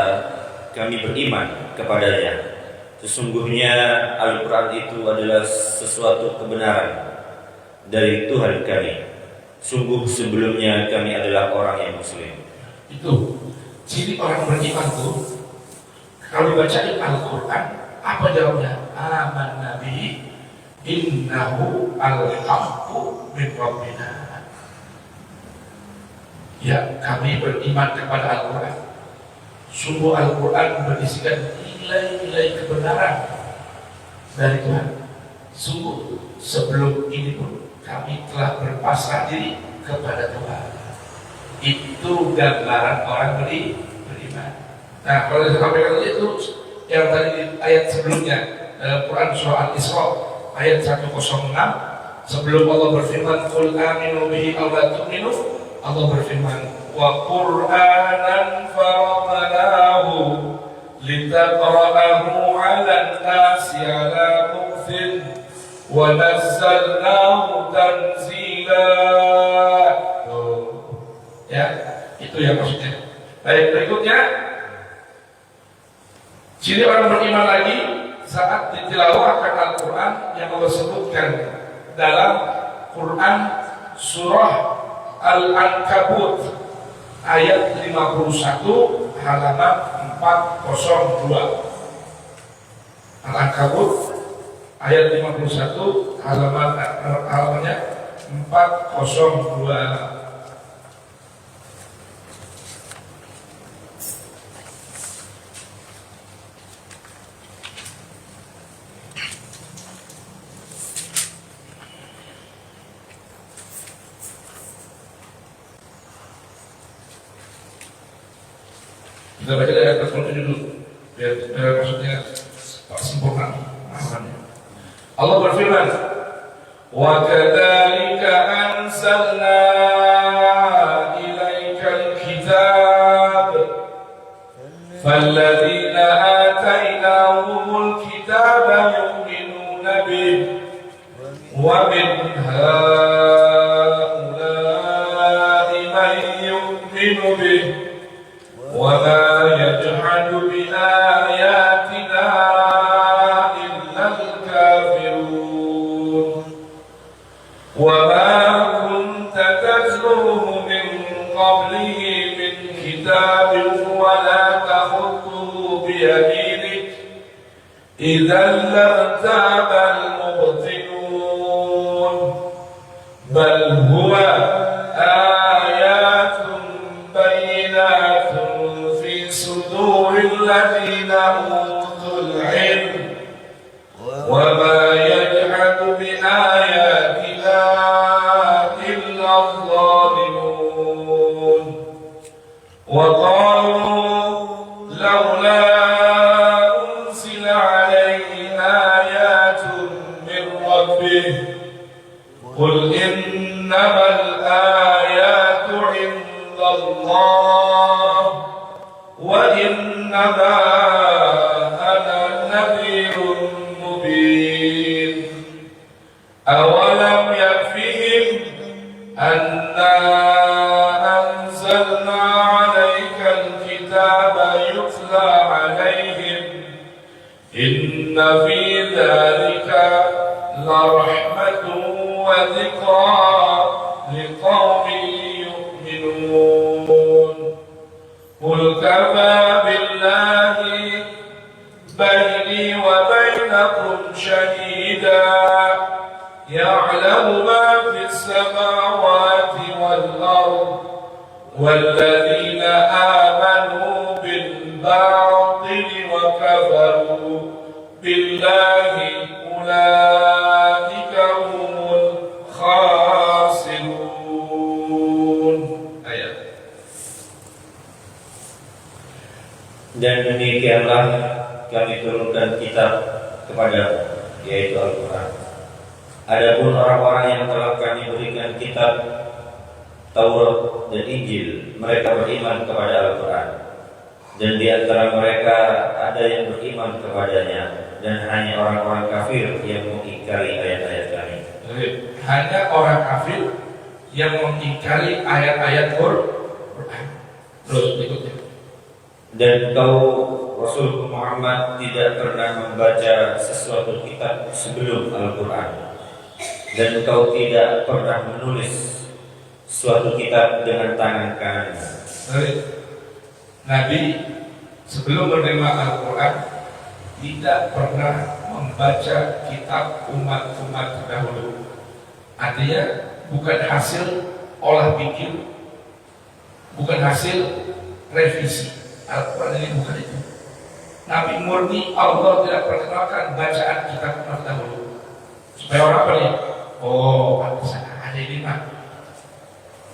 kami beriman kepadanya. Sesungguhnya Al-Quran itu adalah sesuatu kebenaran dari Tuhan kami. Sungguh sebelumnya kami adalah orang yang muslim. Itu ciri orang beriman tuh. Kalau dibacain Al-Quran, apa jawabnya? Aman Nabi innahu al-haqqu min rabbina. Ya, kami beriman kepada Al-Quran. Sungguh Al-Quran berisikan nilai-nilai kebenaran dari Tuhan. Sungguh sebelum ini pun kami telah berpasrah diri kepada Tuhan. Itu gambaran orang beriman. Nah, kalau disampaikan itu yang tadi di ayat sebelumnya dalam Quran surah Al-Isra ayat 106, sebelum Allah berfirman qul aminu bihi aw la tu'minu, Allah berfirman wa qur'anan faraqnahu litaqra'ahu 'alan nasi 'ala muksin wa nazzalnahu tanzila. Ya, itu yang maksudnya. Baik, berikutnya ciri orang beriman lagi saat ditilawahkan Al-Quran yang Allah sebutkan dalam Quran surah Al-Ankabut ayat 51 halaman 402. Al-Ankabut ayat 51 halamannya 402. Kita baca dari ayat 47 dulu biar maksudnya sempurna pemahamannya. Allah berfirman, "Wa kadzalika anzalna ilaikal kitab falladzina atainahumul kitaba yu'minuna bih wa min haula'i man yu'minu bih وَمَا يَجْحَدُ بِآيَاتِنَا إِلَّا الْكَافِرُونَ وَمَا كُنْتَ تَتْلُوهُ مِنْ قَبْلِهِ مِنْ كِتَابٍ وَلَا تَخُطُّهُ بِيَمِينِكَ إِذًا لَارْتَابَ الْمُبْطِلُونَ بَلْ هُوَ آيَاتٌ بَيِّنَاتٌ الذين أوتوا العلم وما يجحد بآياتنا إلا الظالمون وقالوا لولا أنزل عليه آيات من ربه قل إنما الآيات عند الله وإنما أنا نذير مبين أولم يكفهم أنا أنزلنا عليك الكتاب يتلى عليهم إن في ذلك لرحمة وذكرى لقوم يؤمنون قل كفى بالله بيني وبينكم شهيدا يعلم ما في السماوات والأرض والذين آمنوا بالباطل وكفروا بالله أولئك هم الخاسرون. Ayat. Dan demikianlah kami turunkan kitab kepadamu, yaitu Al-Quran. Adapun orang-orang yang telah kami berikan kitab Taurat dan Injil, mereka beriman kepada Al-Quran. Dan di antara mereka ada yang beriman kepadanya, dan hanya orang-orang kafir yang mengingkari ayat-ayat kami. Hanya orang kafir yang mengingkari ayat-ayat Quran. Terus berikutnya. Dan engkau Rasul Muhammad tidak pernah membaca sesuatu kitab sebelum Al-Quran, dan engkau tidak pernah menulis suatu kitab dengan tangan kanan. Nabi sebelum menerima Al-Quran tidak pernah membaca kitab umat-umat terdahulu. Artinya bukan hasil olah pikir, bukan hasil revisi. Al-Quran ini bukan itu. Nabi murni Allah tidak perkenalkan bacaan kitab umat dahulu. Supaya orang apa nih? Oh, ada ini mah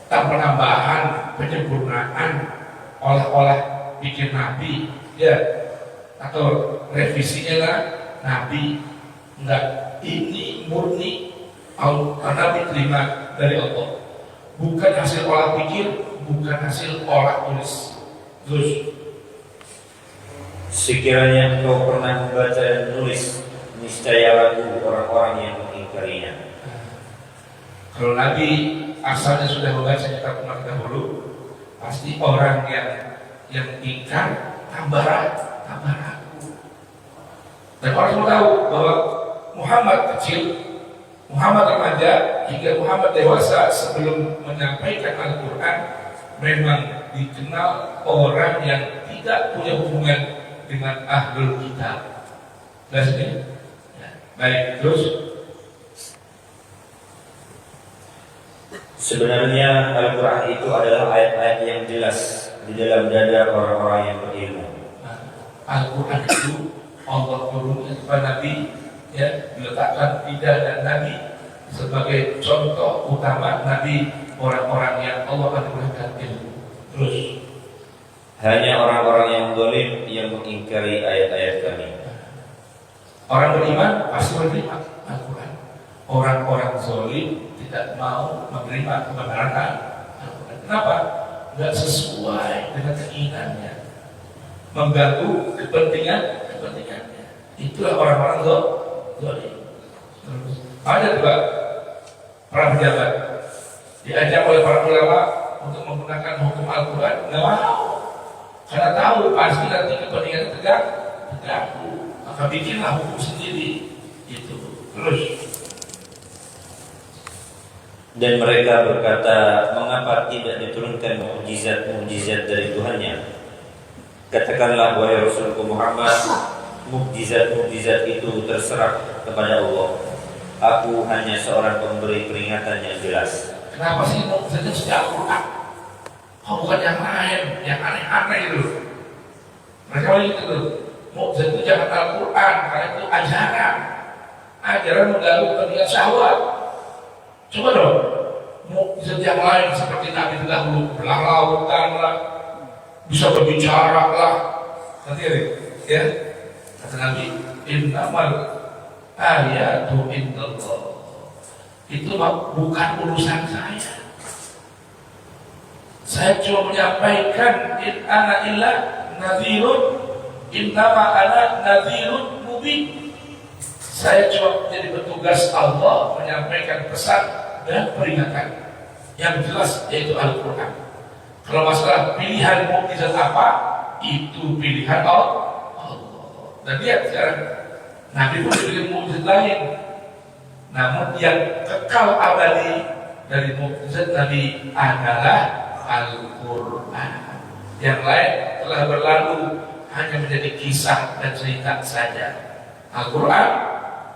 penambahan, penyempurnaan olah-olah pikir Nabi, ya, atau revisinya lah Nabi. Enggak, ini murni Nabi terima dari Allah, bukan hasil olah pikir, bukan hasil olah tulis. Terus sekiranya engkau pernah membaca dan menulis, niscaya ragu orang-orang yang mengingkarinya. Kalau Nabi asalnya sudah membaca kitab umat dahulu, pasti orang yang ingkar tambah ragu. Dan orang semua tahu bahwa Muhammad kecil, Muhammad remaja hingga Muhammad dewasa sebelum menyampaikan Al-Quran memang dikenal orang yang tidak punya hubungan dengan ahlul kitab. Jelas ini? Ya. Baik, terus sebenarnya Al-Quran itu adalah ayat-ayat yang jelas di dalam dada orang-orang yang berilmu. Al-Quran itu Allah turunkan kepada Nabi, ya, diletakkan di dada Nabi sebagai contoh utama Nabi orang-orang yang Allah anugerahkan ilmu. Terus hanya orang-orang yang zalim yang mengingkari ayat-ayat kami. orang beriman pasti menerima Al-Quran. Orang-orang zalim tidak mau menerima kebenaran Al-Quran. Kenapa? Tidak sesuai dengan keinginannya, mengganggu kepentingannya. Itulah orang-orang zalim. Ada juga para pejabat diajak oleh para ulama untuk menggunakan hukum Al-Quran, nggak mau, karena tahu pasti nanti kepentingan terganggu, maka bikinlah hukum sendiri. Itu terus. Dan mereka berkata, mengapa tidak diturunkan mukjizat dari Tuhannya? Katakanlah, wahai Rasulku Muhammad, mukjizat itu terserah kepada Allah. Aku hanya seorang pemberi peringatan yang jelas. Kenapa sih mukjizatnya sudah Al-Quran? Oh, bukan yang lain, yang aneh-aneh itu. Mereka begitu tuh. Mukjizat itu jangan Al-Quran, karena itu ajaran mengganggu kepentingan syahwat. Coba dong, mukjizat yang lain seperti Nabi terdahulu, belah lautan lah, bisa berbicara lah. Nanti ya, kata Nabi, innamal ayatu indallah. Itu bukan urusan saya. Saya cuma menyampaikan in ana illa nadhirun, innama ana nadhirun mubin. Saya cuma menjadi petugas Allah menyampaikan pesan dan peringatan yang jelas, yaitu Al-Quran. Kalau masalah pilihan mukjizat apa, itu pilihan Allah. Dan lihat sekarang, Nabi pun diberi mukjizat lain, namun yang kekal abadi dari mukjizat Nabi adalah Al-Quran. Yang lain telah berlalu, hanya menjadi kisah dan cerita saja. Al-Quran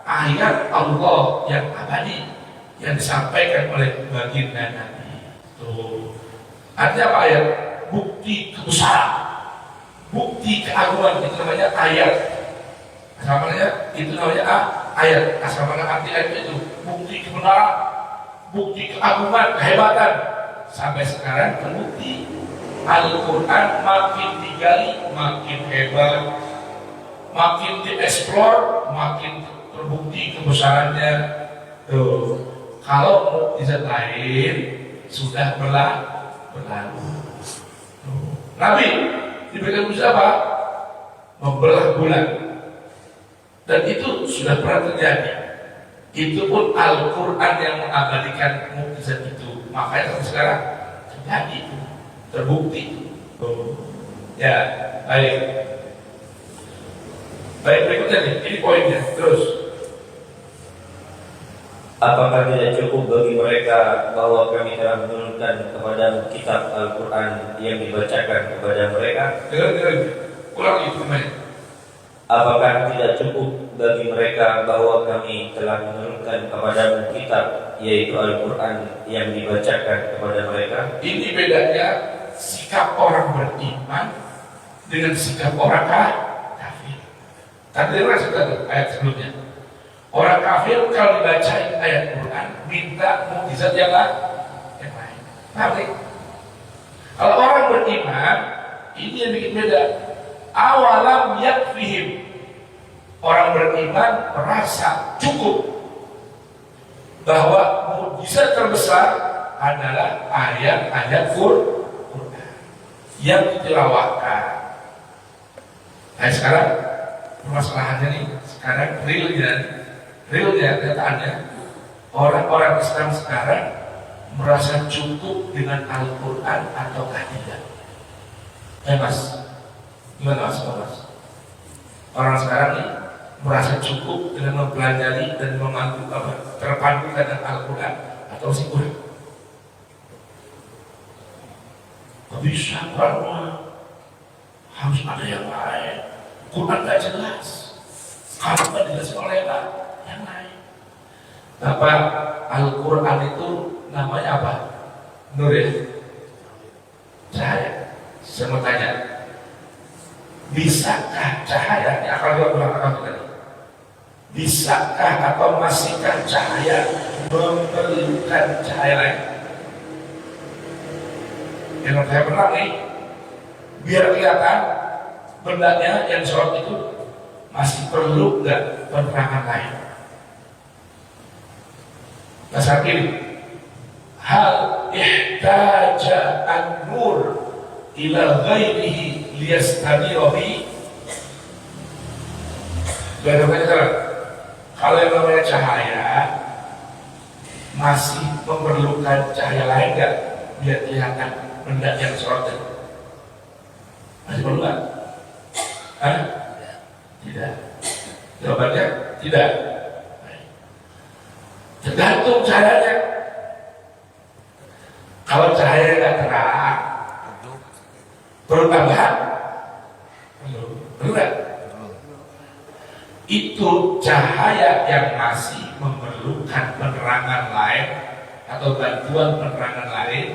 ayat Allah yang abadi yang disampaikan oleh baginda Nabi. Tuh. Artinya apa ayat? Bukti kebesaran, bukti keagungan, itu namanya ayat. Asal namanya itu namanya ayat. Asal mana arti ayat itu? Bukti kebenaran, bukti keagungan, kehebatan. Sampai sekarang terbukti. Al-Quran makin digali makin hebat, makin dieksplor makin terbukti kebesarannya. Tuh. Kalau mukjizat lain sudah berlalu. Nabi diberikan mukjizat apa? Membelah bulan. Dan itu sudah pernah terjadi. Itu pun Al-Quran yang mengabadikan mukjizat itu. Makanya sampai sekarang terjadi, terbukti. Ya, baik. Baik, berikutnya nih, ini poinnya. Terus, apakah tidak cukup bagi mereka bahwa kami telah menurunkan kepada kitab Al-Quran yang dibacakan kepada mereka? dengar, ulang itu namanya. Apakah tidak cukup bagi mereka bahwa kami telah menurunkan kepada kitab, yaitu Al-Quran yang dibacakan kepada mereka? Ini bedanya sikap orang beriman dengan sikap orang kafir. Tadi dengar sudah ayat sebelumnya. Orang kafir kalau dibacain ayat Quran minta mukjizat yang lain. Tapi kalau orang beriman, ini yang bikin beda. Awalam yakfihim, orang beriman merasa cukup bahwa mukjizat terbesar adalah ayat-ayat Quran yang ditilawahkan. Nah sekarang permasalahannya nih, sekarang realnya kenyataannya orang-orang Islam sekarang merasa cukup dengan Al-Quran ataukah tidak? Mas, gimana mas? Orang sekarang nih merasa cukup dengan mempelajari dan terpandu dengan Al-Quran atau masih kurang? Gak bisa, harus ada yang lain. Quran gak jelas, kalau gak dijelasin oleh yang lain. Apa Al-Quran itu namanya apa? Nur ya? Cahaya. Saya mau tanya, bisakah cahaya, ini akal dua pulang akal tadi, bisakah atau masihkah cahaya memerlukan cahaya lain? Yang saya pernah nih, biar kelihatan bendanya yang sorot itu masih perlu nggak penerangan lain? Pasal ini, hal ihtaja an-nur ila ghairihi liyastadira bi. Kalau yang namanya cahaya masih memerlukan cahaya lain nggak biar kelihatan benda yang sorot? Masih perlu nggak? Tidak. Jawabannya tidak. Tergantung cahayanya. Kalau cahaya nggak terang, perlu tambahan? Perlu nggak? Itu cahaya yang masih memerlukan penerangan lain atau bantuan penerangan lain,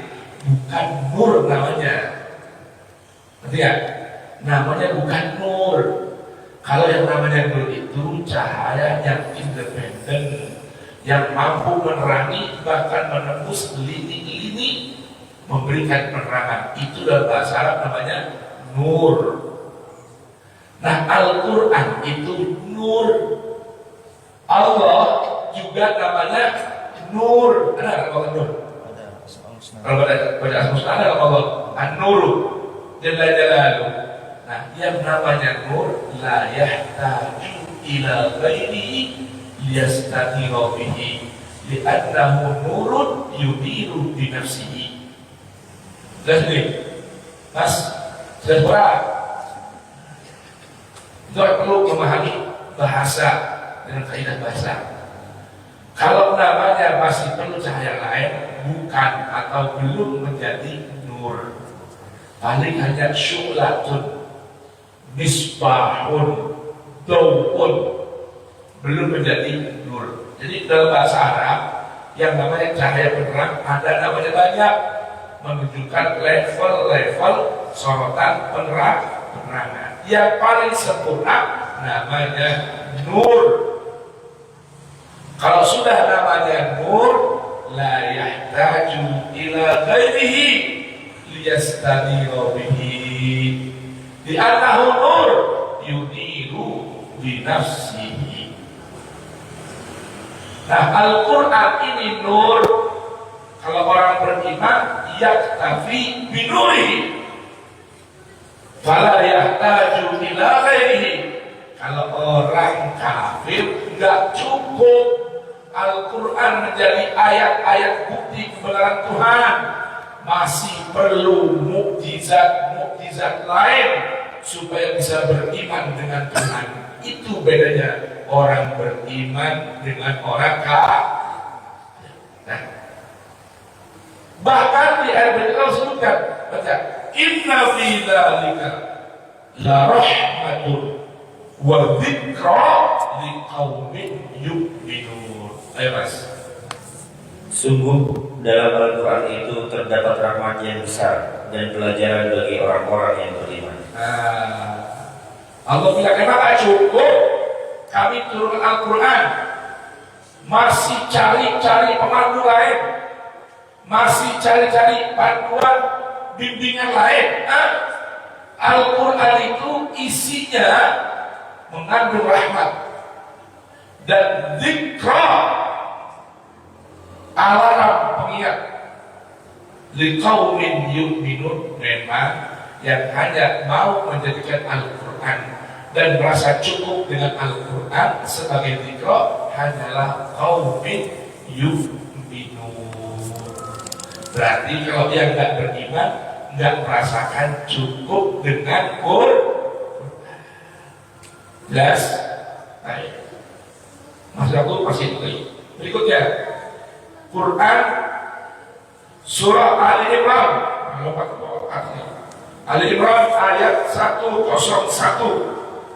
bukan nur namanya. Ngerti ya? Namanya bukan nur. Kalau yang namanya nur itu cahaya yang independen, yang mampu menerangi bahkan menembus lini-lini, memberikan penerangan. Itu dalam bahasa Arab namanya nur. Nah, Al-Quran itu nur. Allah juga namanya nur. Ada kalau nur? Kalau baca Asmus ada kalau An-Nur Jalla Jalaluhu. Nah, yang namanya nur la yahtaju ila ghairihi liyastadira bihi li'annahu nurun yudiru bi nafsihi. Jadi, Mas, sudah kita perlu memahami bahasa dengan kaidah bahasa. Kalau namanya masih perlu cahaya lain, bukan atau belum menjadi nur, paling hanya syu'latun, misbahun, dawun, belum menjadi nur. Jadi dalam bahasa Arab yang namanya cahaya penerang ada namanya banyak, menunjukkan level-level sorotan penerangan. Yang paling sempurna namanya nur. Kalau sudah namanya nur, la yahtaju ila ghairihi liyastadira bihi li'annahu nur yudiru bi nafsihi. Nah, Al-Quran ini nur. Kalau orang beriman yaktafi binurihi fala yahtaju ila ghairihi. Kalau orang kafir enggak cukup Al-Quran menjadi ayat-ayat bukti kebenaran Tuhan, masih perlu mukjizat lain supaya bisa beriman dengan Tuhan. Itu bedanya orang beriman dengan orang kafir. Nah, bahkan di ayat berikutnya disebutkan, baca, inna fi dzalika la rahmatun wa dzikra liqaumin yu'minun. Ayo Mas. Sungguh dalam Al-Quran itu terdapat rahmat yang besar dan pelajaran bagi orang-orang yang beriman. Allah bilang emang cukup kami turunkan Al-Quran, masih cari-cari pemandu lain, masih cari-cari panduan bimbingan lain. Al-Quran itu isinya mengandung rahmat dan dzikra, alarm pengingat, liqaumin yu'minun, memang yang hanya mau menjadikan Al-Quran dan merasa cukup dengan Al-Quran sebagai dzikra hanyalah qaumin yu'minun. Berarti kalau dia nggak beriman, nggak merasakan cukup dengan Quran. Jelas? Baik. Masih aku pasti itu. Berikutnya, Quran surah Ali Imran. Ali Imran ayat 101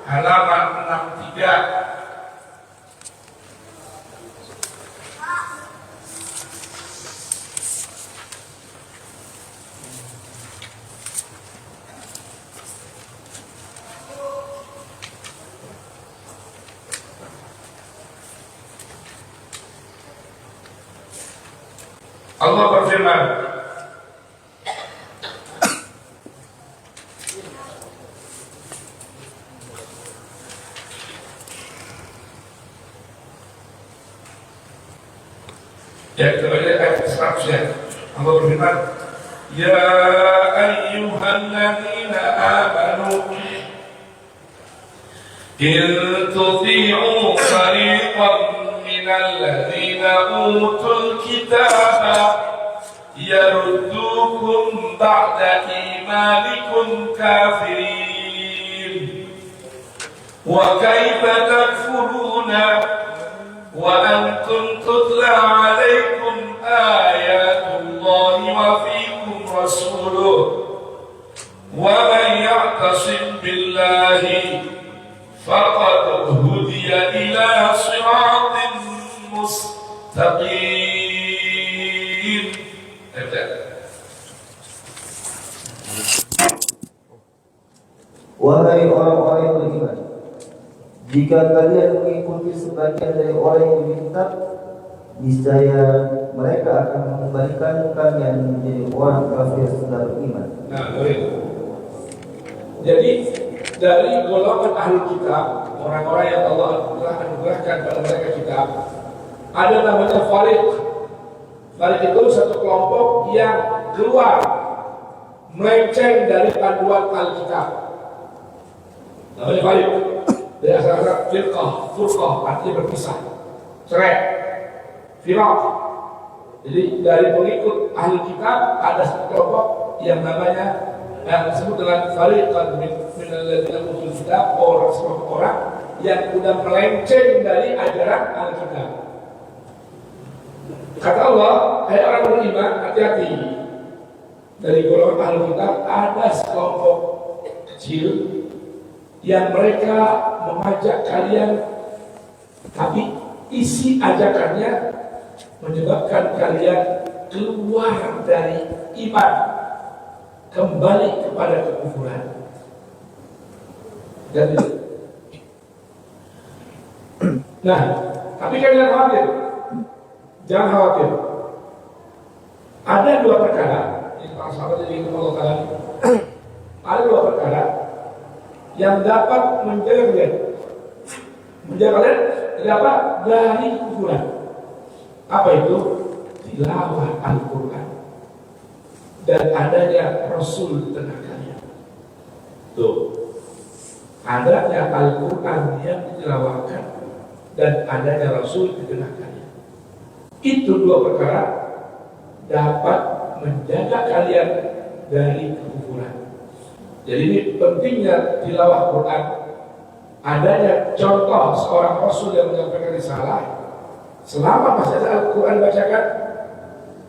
halaman 63. Allah berfirman, ya, ayat 100 ya. Allah berfirman, ya ayyuhalladzina amanu in tuti'u fariqan minalladzina utul kitaba yaruddukum ba'da imanikum kafirin wa kaifa takfuruna wa antum tutla alaikum ayatullahi wa fikum rasuluh wa man ya'tasim billahi faqad hudiya ila siratin mustaqim. Wahai orang-orang yang beriman, jika kalian mengikuti sebagian dari orang yang diminta, niscaya mereka akan mengembalikan kalian menjadi orang kafir setelah beriman. Nah, jadi dari golongan ahli kitab, orang-orang yang Allah telah anugerahkan pada mereka kitab, ada namanya fariq. Fariq itu satu kelompok yang keluar, melenceng dari panduan Alkitab. Namanya fariq. Dari asal-asal furqah, artinya berpisah, cerai, firaq. Jadi dari pengikut ahli kitab ada satu kelompok yang namanya yang disebut dengan fariqan minalladzina utul kitab, orang yang sudah melenceng dari ajaran Alkitab. Kata Allah, hai orang beriman, hati-hati. Dari golongan ahli kitab ada sekelompok kecil yang mereka mengajak kalian, tapi isi ajakannya menyebabkan kalian keluar dari iman, kembali kepada kekufuran. Jadi, nah, tapi kalian khawatir, jangan khawatir. Ada dua perkara, ini para sahabat yang Allah Ta'ala, ada dua perkara yang dapat menjaga kalian dari kekufuran. Apa itu? Tilawah Al-Quran dan adanya Rasul di tengah kalian. Tuh, adanya Al-Quran yang ditilawahkan dan adanya Rasul di tengah kalian. Itu dua perkara dapat menjaga kalian dari kekufuran. Jadi ini pentingnya tilawah Quran. Adanya contoh seorang Rasul yang menyampaikan risalah. Selama masih ada Al-Quran bacakan,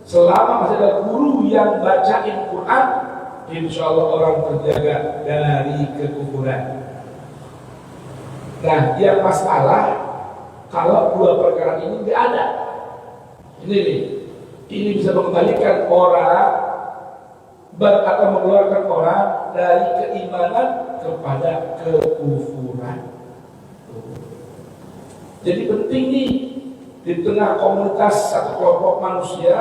selama masih ada guru yang bacain Quran, insya Allah orang terjaga dari kekufuran. Nah, yang masalah kalau dua perkara ini tidak ada. Ini bisa mengembalikan orang atau mengeluarkan orang dari keimanan kepada kekufuran. Jadi penting nih, di tengah komunitas satu kelompok manusia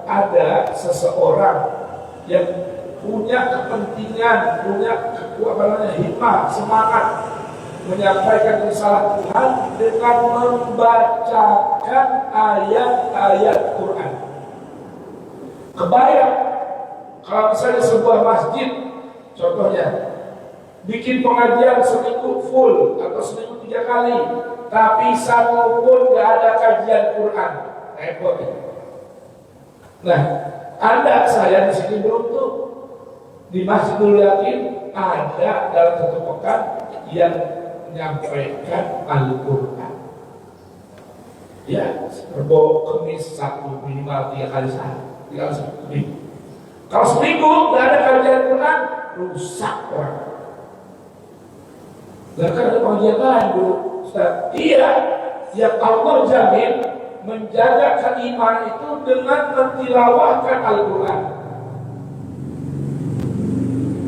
ada seseorang yang punya kepentingan, punya hikmah, semangat menyampaikan risalah Tuhan dengan membacakan ayat-ayat Quran. Kebayang kalau misalnya sebuah masjid, contohnya bikin pengajian seminggu full atau seminggu 3 kali, tapi satu pun gak ada kajian Quran, repot. Nah, Anda, saya di sini beruntung. Di Masjidul Yakin ada dalam satu pekan yang menyampaikan Al-Quran. Ya, Rebo, Kamis, Sabtu minimal 3 kali sehari, 3 kali seminggu. Kalau seminggu nggak ada kajian Quran, rusak orang. Gak kan ada pengajian lain dulu, Ustaz. Iya, yang Allah jamin menjaga keimanan itu dengan mentilawahkan Al-Quran.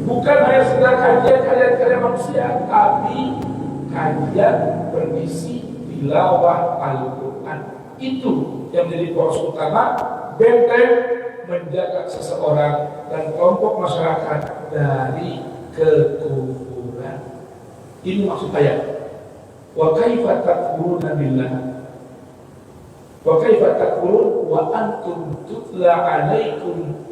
Bukan hanya sekedar kajian manusia, tapi kajian berisi tilawah Al-Quran. Itu yang menjadi poros utama benteng menjaga seseorang dan kelompok masyarakat dari kekufuran. Ini maksud ayat. Wa kaifa takfuruna billah wa kaifa takfurun wa antum tutla alaikum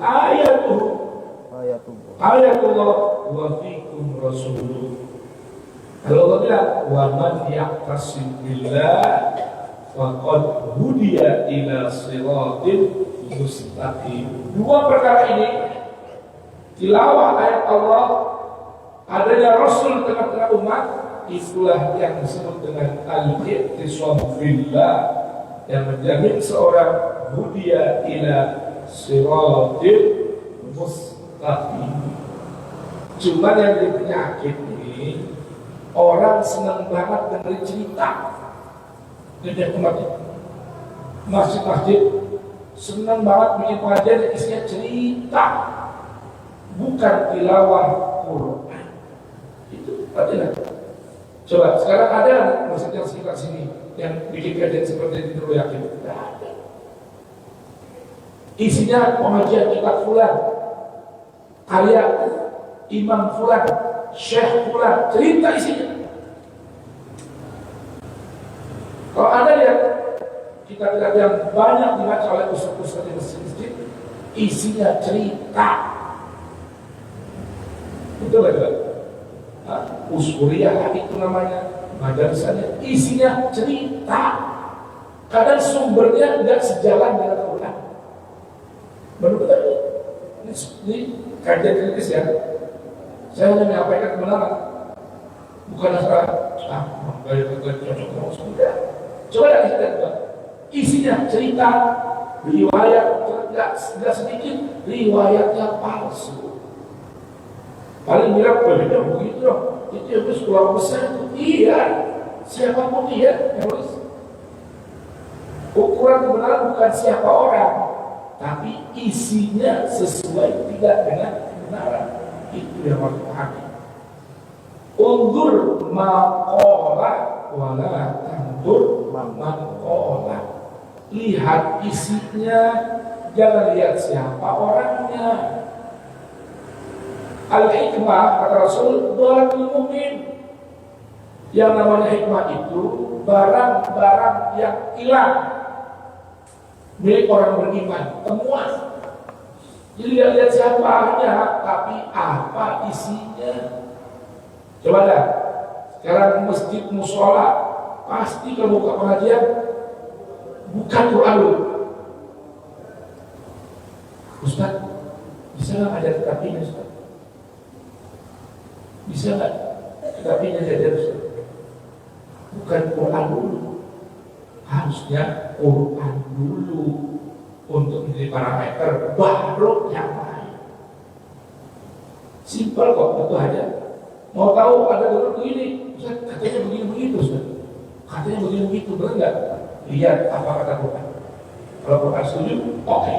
ayatullah wa fikum rasuluh. Kalau Allah bilang wa man yaqtasim billah faqad hudiya ila siratin mustaqim. Dua perkara ini, tilawah ayat Allah, adanya Rasul tengah-tengah umat, itulah yang disebut dengan al-i'tisam billah, yang menjamin seorang hudiya ila siratin mustaqim. Cuman yang jadi penyakit ini, orang senang banget dengerin cerita. Jadi masjid-masjid senang banget bikin pengajian yang isinya cerita, bukan tilawah Quran. Itu artinya. Coba sekarang ada masjid yang sekitar sini yang bikin kajian seperti itu, yakin? Tidak ada. Isinya pengajian kitab fulan, karya Imam fulan, Syekh fulan, cerita isinya. Kalau ada yang kitab-kitab yang banyak dibaca oleh ustaz-ustaz di masjid, isinya cerita. Betul gak? Uskuriyah itu namanya, madrasahnya isinya cerita. Kadang sumbernya tidak sejalan dengan Quran. Benar-benar ini kajian kritis ya. Saya hanya menyampaikan kebenaran, bukan asal gaya cocok langsung. Coba lihat kita, isinya cerita, riwayat tidak sedikit riwayatnya palsu. Paling bilang begitu dong, itu yang sekolah besar itu. Iya, siapapun dia yang nulis. Ukuran kebenaran bukan siapa orang, tapi isinya sesuai tidak dengan kebenaran. Itu yang harus dipahami. Undur maqala wala tandur maqala. Lihat isinya, jangan lihat siapa orangnya. Al-hikmah, kata Rasul, dhalal mu'min. Yang namanya hikmah itu barang-barang yang hilang milik orang beriman, temuan. Jadi lihat siapanya, tapi apa isinya. Coba dah, sekarang masjid musola, pasti kalau buka pengajian bukan Quran dulu. Ustaz, bisa nggak ada kitabnya Ustaz? Bisa nggak kitabnya jadi Ustaz? Bukan Quran dulu, harusnya Quran dulu untuk menjadi parameter, baru yang lain. Simpel kok, itu aja. Mau tahu ada dulu begini, Ustaz, katanya begini-begitu Ustaz, katanya begini-begitu, benar nggak? Lihat apa kata Quran. Kalau Quran setuju, oke.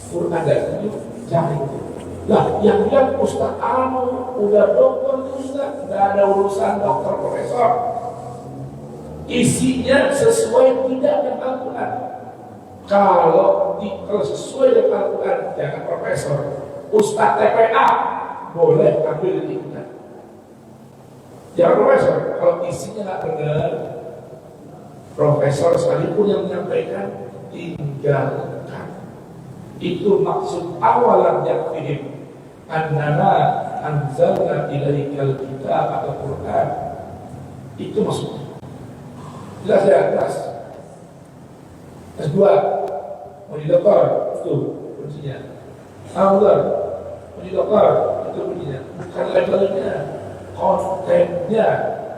Quran nggak setuju, jangan itu. Lah, yang bilang Ustaz Anu udah dokter Ustaz, nggak ada urusan dokter profesor. Isinya sesuai tidak dengan Al-Quran. Kalau sesuai dengan Al-Quran, jangan profesor. Ustaz TPA boleh ambil ikutan. Jangan profesor. Kalau isinya nggak benar, profesor sekalipun yang menyampaikan, tinggalkan. Itu maksud awalan yakfihim annana anzalna ilaikal kitab atau Quran. Itu maksudnya. Jelas ya, jelas. S2 mau di dokter, itu kuncinya. Saudara, puji dokter, itu bunyinya. Bukan levelnya, kontennya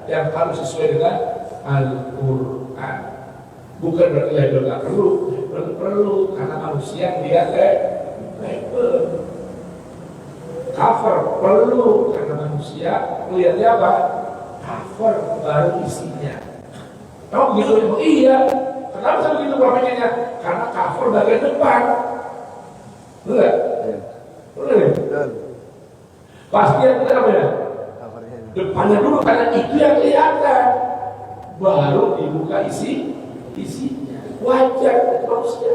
yang harus sesuai dengan Al-Quran. Bukan berarti label nggak perlu, perlu karena manusia yang lihat label. Cover perlu karena manusia melihatnya apa? Cover baru isinya. Oh begitu? Iya. Kenapa saya begitu pertanyaannya? Karena cover bagian depan. Betul? Betul. Pasti yang benar apa ya? Depannya dulu karena itu yang kelihatan. Baru dibuka isinya. Wajar manusia.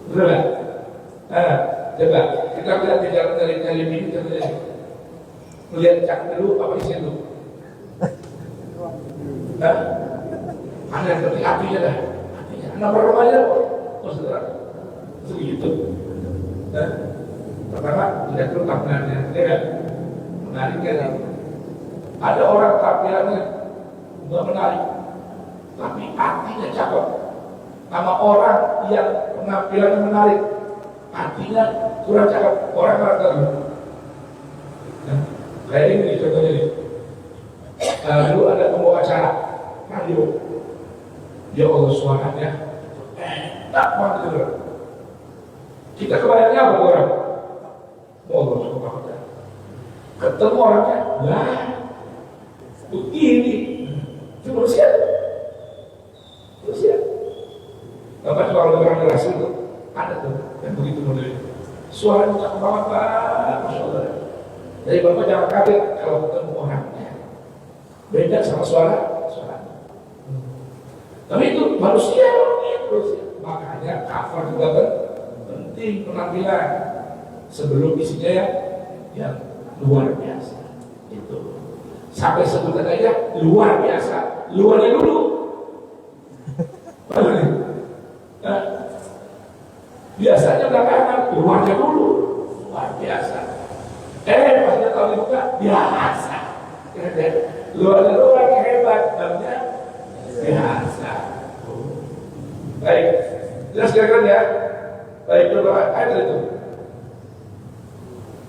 Betul? Coba kita lihat di dalam dari ini terjadi. Melihat cak dulu apa isinya dulu? Ada yang penting apinya dah. Apinya. Nomor rumahnya oh saudara. Segitu. Pertama tidak perlu tampilannya, ya kan? Menarik kan? Ada orang tampilannya nggak menarik, tapi artinya cakep. Sama orang yang penampilannya menarik, artinya kurang cakep. Orang nggak tahu. Kayak ini contohnya nih. Dulu ada pembawa acara radio. Ya Allah suaranya enak banget gitu. Kita kebayangnya apa orang? Allah suka banget. Ketemu orangnya, lah begini. Itu manusia. Bapak kalau orang ngerasa itu ada tuh yang begitu modelnya. Suaranya cakep banget, Pak. Masya Allah. Jadi Bapak jangan kaget kalau ketemu orangnya. Beda sama suaranya. Tapi itu manusia. Makanya cover juga penting penampilan sebelum isinya yang luar biasa. Itu sampai sebutan aja luar biasa. Luarnya dulu. Biasanya belakangan luarnya dulu. Luar biasa. Pasnya kalau dibuka biasa. Luarnya hebat, dalamnya biasa. Baik, jelas kira-kira ya. Baik, coba ayat itu.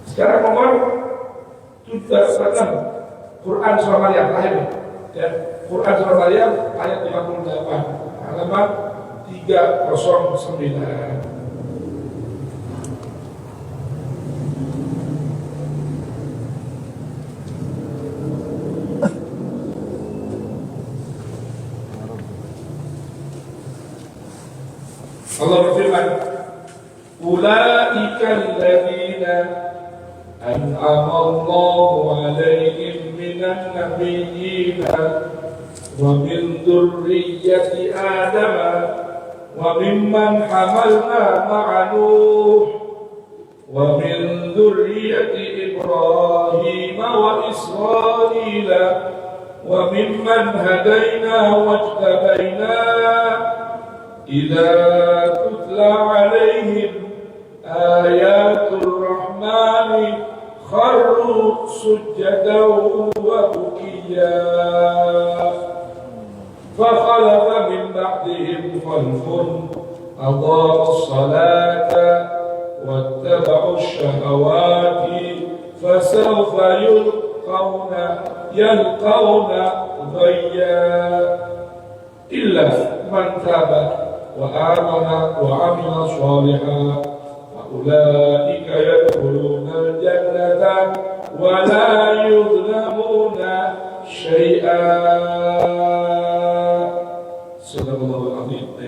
Sekarang nomor 76 Quran surah Maryam terakhir. Ya, Quran surah Maryam ayat 58 halaman 309. Allah berfirman, "Ulaika alladziina an'ama Allahu 'alaihim minan nabiyyiina wa min dzurriyyati Adam wa mimman hamalna ma'a Nuh wa min dzurriyyati Ibrahim wa Israil wa mimman hadaina wajtabaina." إذا تتلى عليهم آيات الرحمن خروا سجدا وبكيا فخلف من بعدهم خلف أضاعوا الصلاة واتبعوا الشهوات فسوف يلقون غيا إلا من تاب وآمن وعمل صالحا فأولئك يدخلون الجنة ولا يظلمون شيئا. Sadaqallahul Azim.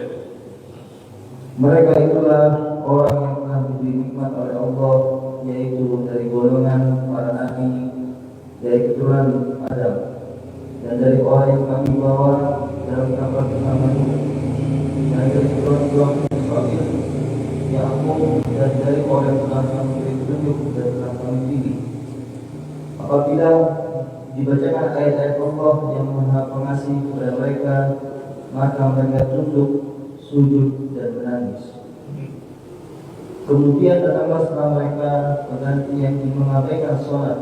Mereka itulah orang yang telah diberi nikmat oleh Allah, yaitu dari golongan para nabi, yaitu keturunan Adam, dan dari orang yang kami bawa dalam kapal bersama dan dari tuan-tuan Israel Ya'qub, dan dari orang yang telah kami beri petunjuk dan telah kami pilih. Apabila dibacakan ayat-ayat Allah yang Maha Pengasih kepada mereka, maka mereka tunduk, sujud dan menangis. Kemudian datanglah setelah mereka pengganti yang mengabaikan sholat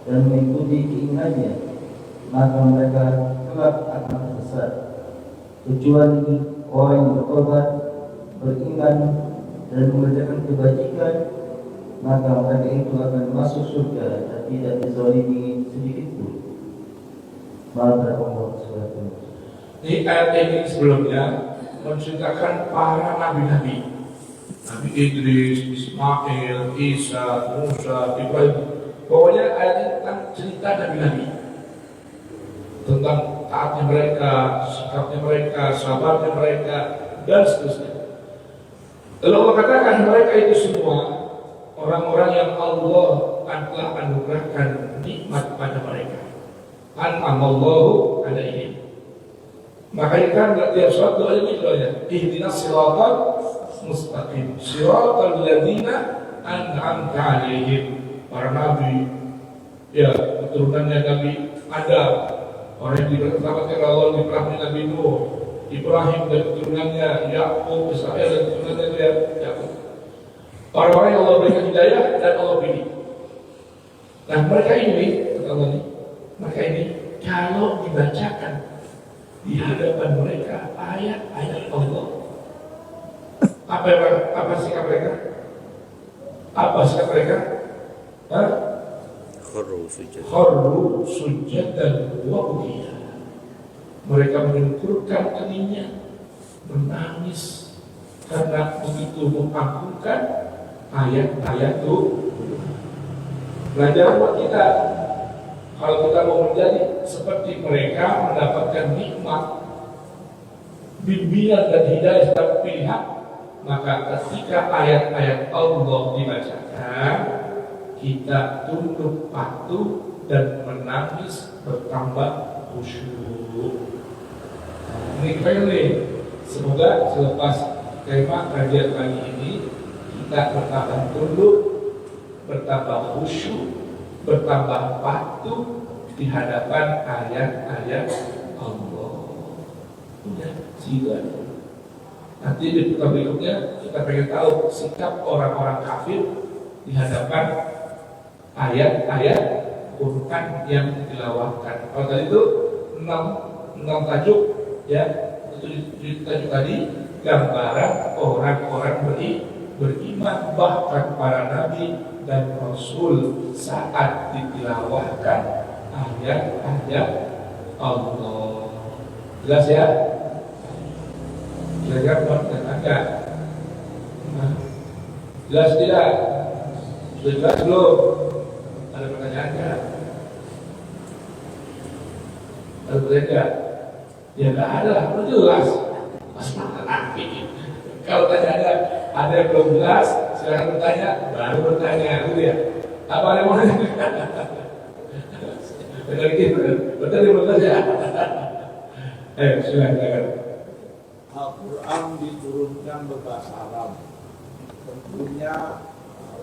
dan mengikuti keinginannya, maka mereka kelak akan tersesat. Kecuali orang yang bertobat, beriman, dan mengerjakan kebajikan, maka mereka itu akan masuk surga dan tidak dizalimi sedikit pun. Maka Allah SWT. Di ayat ini sebelumnya menceritakan para nabi-nabi, Nabi Idris, Ismail, Isa, Musa, Ibrahim. Pokoknya ayat ini tentang cerita nabi-nabi, tentang taatnya mereka, sikapnya mereka, sabarnya mereka, dan seterusnya. Lalu Allah katakan mereka itu semua orang-orang yang Allah telah anugerahkan nikmat pada mereka. An'amallahu alaihim. Makanya kan tiap surat doa ini doanya ihdinas siratal mustaqim siratal ladzina an'amta alaihim. Para nabi, ya keturunannya Nabi Adam, orang yang diselamatkan Allah di perahu Nabi Nuh, Ibrahim dan keturunannya, Yakub, Israel dan keturunannya Yakub. Orang-orang yang Allah berikan hidayah dan Allah pilih. Nah mereka ini, kata Allah ini, mereka ini kalau dibacakan di hadapan mereka ayat-ayat Allah, apa sikap mereka? Apa sikap mereka? Kharru sujadan wa bukiya. Mereka menyungkurkan telinga, menangis karena begitu mengagungkan ayat-ayat itu. Belajar buat kita, kalau kita mau menjadi seperti mereka, mendapatkan nikmat, bimbingan dan hidayah dan pilihan, maka ketika ayat-ayat Allah dibacakan, kita tunduk patuh dan menangis bertambah khusyuk. Ini keren nih. Semoga selepas tema kajian pagi ini kita bertambah tunduk, bertambah khusyuk, bertambah patuh di hadapan ayat-ayat Allah. Udah, silakan. Nanti di pertemuan berikutnya kita pengen tahu sikap orang-orang kafir di hadapan ayat-ayat Quran yang ditilawahkan. Kalau tadi itu 6 tajuk, ya, itu tajuk tadi gambaran orang-orang beriman, bahkan para nabi dan rasul saat ditilawahkan ayat-ayat Allah. Jelas ya? Kira-kira dan agak jelas tidak? Sudah jelas belum? Ada pertanyaan nggak? Ada pertanyaan nggak? Ya nggak ada lah, udah jelas. Mas mana nanti? Kalau tanya ada yang belum jelas, silakan bertanya, baru bertanya, gitu ya. Apa yang mau nanya? Betul ya. Ayo silakan. Al-Quran diturunkan berbahasa Arab. Tentunya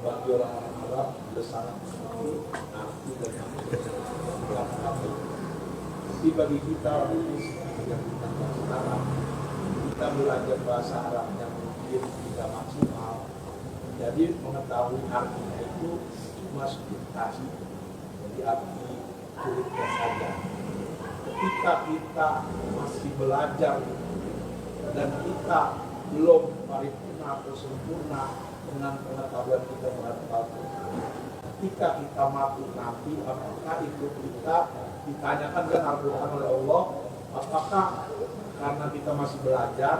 bagi orang Arab sudah sangat mengerti arti dan makna. Tapi bagi kita yang bukan bahasa Arab, kita belajar bahasa Arab yang mungkin tidak maksimal. Jadi mengetahui artinya itu cuma sepintas. Jadi arti kulitnya saja. Ketika kita masih belajar dan kita belum paripurna atau sempurna dengan pengetahuan kita terhadap Al-Quran, ketika kita mati nanti, apakah itu kita ditanyakan dengan Al-Quran oleh Allah, apakah karena kita masih belajar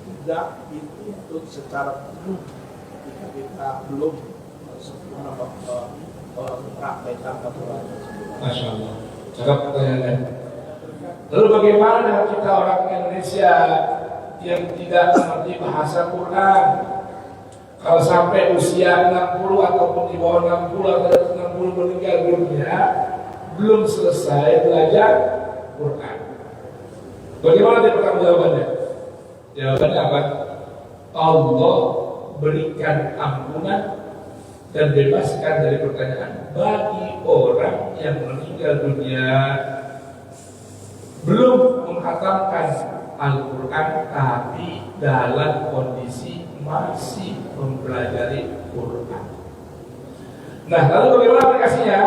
tidak dituntut secara penuh ketika kita belum sempurna mempraktekkan Al-Quran. Masya Allah. Cakap pertanyaannya. Lalu bagaimana dengan kita orang Indonesia yang tidak mengerti bahasa Quran? Kalau sampai usia 60 ataupun di bawah 60 atau 60 meninggal dunia, belum selesai belajar Quran. Bagaimana dia pertanggung jawabannya? Jawabannya apa? Allah berikan ampunan dan bebaskan dari pertanyaan bagi orang yang meninggal dunia belum menghatamkan Al-Quran tapi dalam kondisi masih mempelajari Quran. Nah, lalu bagaimana aplikasinya?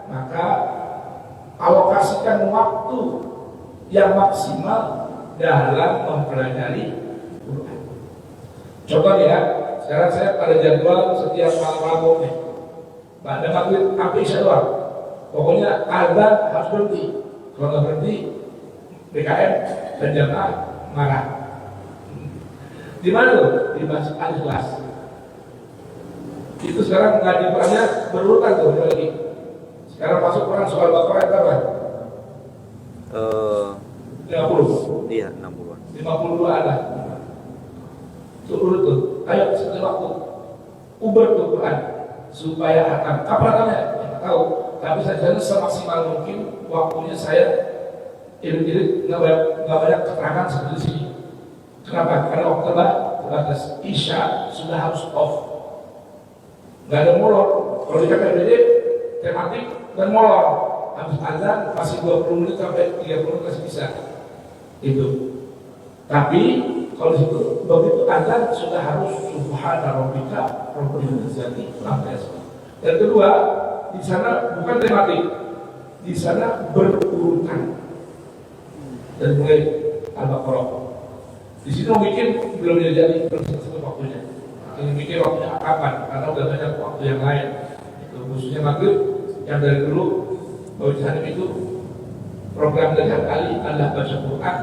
Maka alokasikan waktu yang maksimal dalam mempelajari Quran. Contoh ya, Sekarang saya pada jadwal setiap malam Rabu nih. Pada maghrib sampai isya doang. Pokoknya azan harus berhenti. Kalau nggak berhenti, BKM dan jamaah marah. Di mana tuh? Di Masjid Al-Ikhlas. Itu sekarang ngaji Qurannya berurutan tuh lagi. Sekarang masuk Quran soal Baqarah berapa? 50. Iya, 60-an. 52 ada. Itu urut tuh. Ayo setiap waktu uber tuh Quran supaya akan kapan namanya? Tidak tahu. Tapi saya semaksimal mungkin waktunya saya irit-irit nggak banyak keterangan seperti sini. Kenapa? Karena waktu terbatas. Isya sudah harus off. Nggak ada molor. Kalau di KPBD tematik dan molor. Habis azan masih 20 menit sampai 30 menit masih bisa. Itu. Tapi kalau di situ begitu azan sudah harus subhana rabbika rabbil izzati amma yasifun. Yang kedua, di sana bukan tematik. Di sana berurutan. Dan mulai Al-Baqarah. Di sini mau bikin belum jadi belum selesai waktunya. Ini bikin waktunya kapan? Karena udah banyak waktu yang lain. Itu khususnya maghrib yang dari dulu bahwa di sana itu program dari kali adalah baca Quran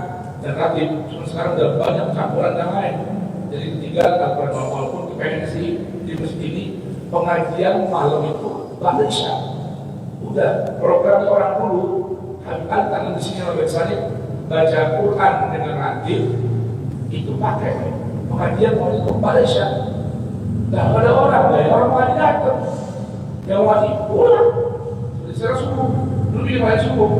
dan ratib. Cuma sekarang udah banyak campuran yang lain. Jadi tinggal Al-Quran walaupun kepengen sih di masjid ini pengajian malam itu ba'da isya. Udah programnya orang dulu Habib Ali tangan di sini Habib Salih baca Quran dengan ratib itu pakai pengajian mau itu ba'da isya. Nah ada orang wajib datang, yang wajib pulang. Sekarang subuh, dulu dia main subuh.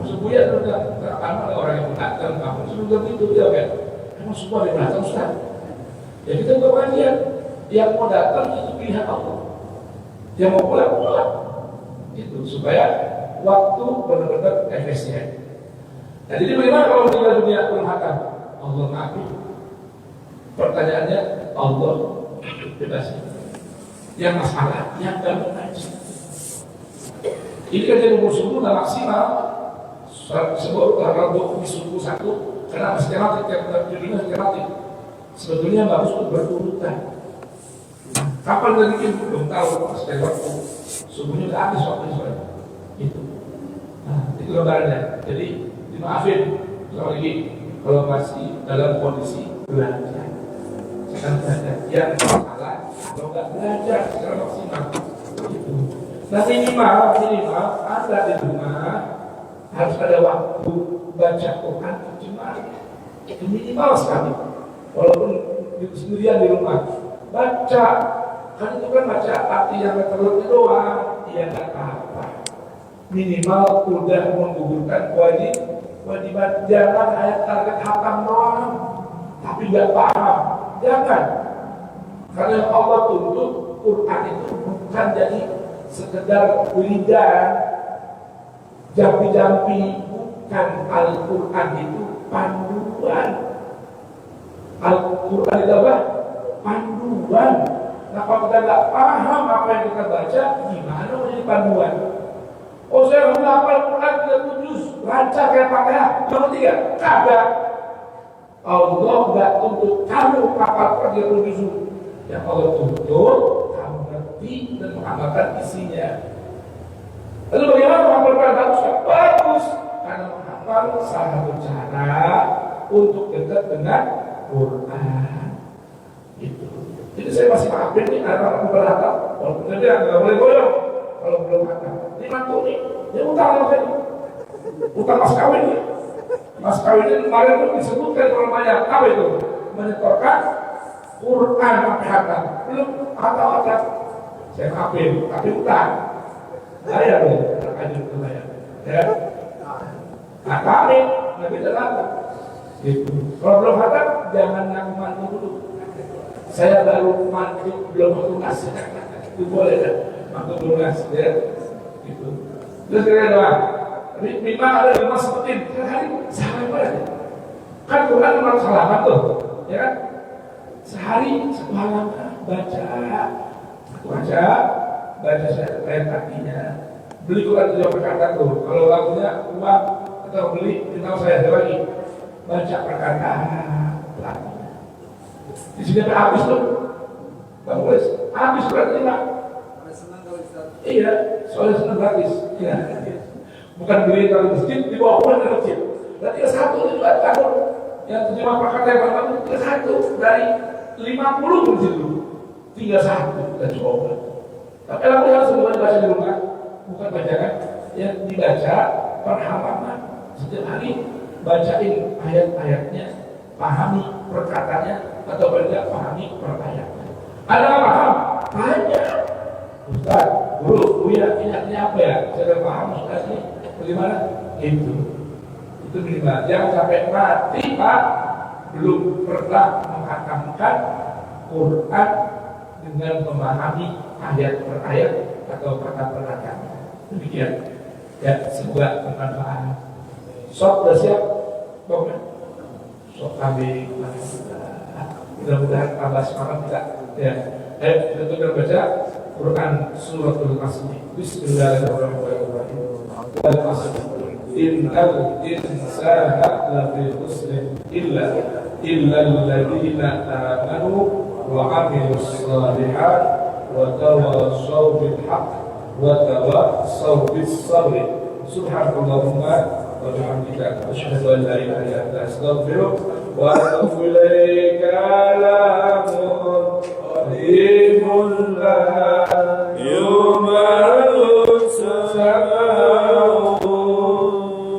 Subuh ya udah ada orang yang datang, kamu subuh begitu dia kan. Emang subuh ada yang datang Ustaz. Ya kita bukan pengajian. Yang mau datang itu pilihan Allah. Yang mau pulang pulang. Itu supaya waktu benar-benar efisien. Nah jadi bagaimana kalau meninggal dunia belum hatam? Allah maafin. Pertanyaannya Allah bebas. Yang masalah yang gak mengaji. Ini kan jadi umur subuh nggak maksimal. Sebuah kalau di subuh satu karena sistematik jadinya sistematik. Sebetulnya bagus untuk berurutan. Kapan lagi bikin belum tahu setelah waktu subuhnya udah habis waktu soalnya. Itu. Nah itu gambarannya. Jadi dimaafin lagi kalau masih dalam kondisi belajar. Sedang belajar yang salah kalau nggak belajar secara maksimal. Itu. Nah minimal ada di rumah harus ada waktu baca Quran cuma itu minimal sekali. Walaupun sendirian di rumah baca kan itu kan baca arti yang terlalu doang, ya nggak apa-apa. Minimal udah menggugurkan kewajiban. Jangan ayat target hatam doang, tapi nggak paham. Jangan. Karena Allah tuntut Quran itu bukan jadi sekedar wiridan, jampi-jampi, bukan. Al-Quran itu panduan. Al-Quran itu apa? Panduan. Nah kalau kita nggak paham apa yang kita baca, gimana mau jadi panduan? Oh saya udah hafal Quran 3 juz, lancar kayak Fatihah, nomor 3, kagak. Allah nggak tuntut kamu hafal Quran 3 juz. Yang Allah tuntut kamu ngerti dan mengamalkan isinya. Lalu bagaimana menghafal Quran bagus? Bagus, karena menghafal salah satu cara untuk dekat dengan Quran. Itu. Jadi saya masih maafin nih anak-anak berhafal, walaupun dia nggak boleh goyang kalau belum hafal. Ini mantu nih, dia utang sama saya. Utang mas kawin nih. Mas kawin ini kemarin itu disebutkan kalau banyak apa itu? Menyetorkan Quran sampai hafal. Belum hafal. Saya maafin, tapi utang. Saya loh, anak itu saya. Ya, nah kami nggak bisa hafal. Gitu. Kalau belum hafal, jangan ngaku mantu dulu. Saya baru mantu belum lunas, itu boleh kan? Mantu lunas, ya. Gitu. Terus kira doang. Memang ada rumah seperti hari sehari berapa? Kan Quran memang salaman tuh, ya kan? Sehari satu halaman baca saya kakinya. Beli Quran 7 perkataan tuh. Kalau lagunya uang atau beli, kita saya ada lagi baca perkataan lagi. Di sini habis tuh Bang Mulis, habis berarti Pak. Iya, soalnya senang gratis. Ya. Bukan beli kalau masjid, dibawa pulang ke masjid. Berarti ya satu juga tahun yang terjemah pakai yang pertama tinggal satu dari 50 masjid dulu, tinggal satu dan coba. Tapi lalu harus mulai baca di rumah, bukan bacaan yang dibaca per halaman setiap hari, bacain ayat-ayatnya, pahami perkataannya atau tidak pahami per ayatnya. Ada yang paham? Banyak. Ustaz, guru, buya, ini apa ya? Saya paham Ustaz ini. Bagaimana? Itu minimal. Jangan sampai mati Pak belum pernah menghatamkan Quran dengan memahami ayat per ayat atau perkataan. Demikian. Ya, semoga bermanfaat. Sok sudah siap? Bapak? Sok kami mudah-mudahan tambah semangat kita. Ya. Kita sudah baca Quran suratul Asr. Bismillahirrahmanirrahim. Innal insana lafi khusr illa alladziina aamanu wa 'amilus shalihat wa tawassaw bil haqq wa tawassaw bis sabr. Subhanallahumma wa bihamdika asyhadu an la ilaha illa anta astaghfiruka wa atubu ilaika. Qadimul la yumalu sama'u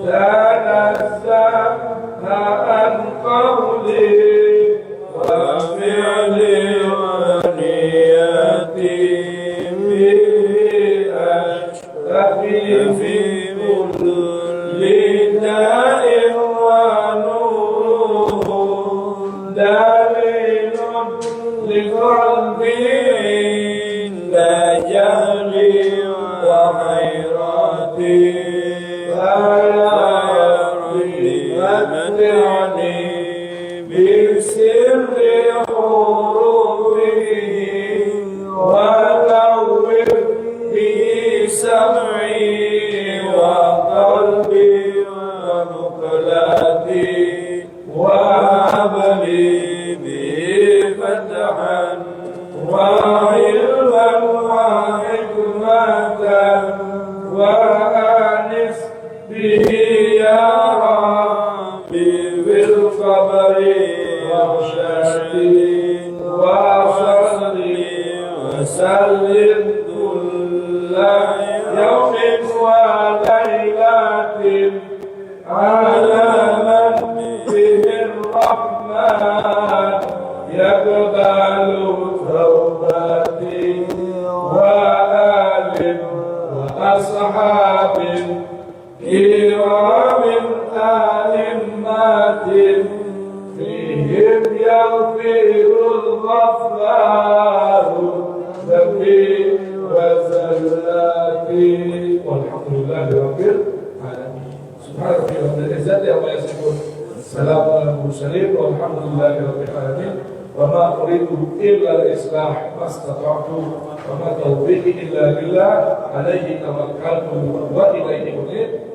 tanazzah an qawli wa fi'li wa niyati bi ashrafi fi kulli da'in wa nurun dalilun li qalbi inda jahli wa hayrati.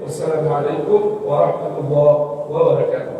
Wassalamualaikum warahmatullahi wabarakatuh.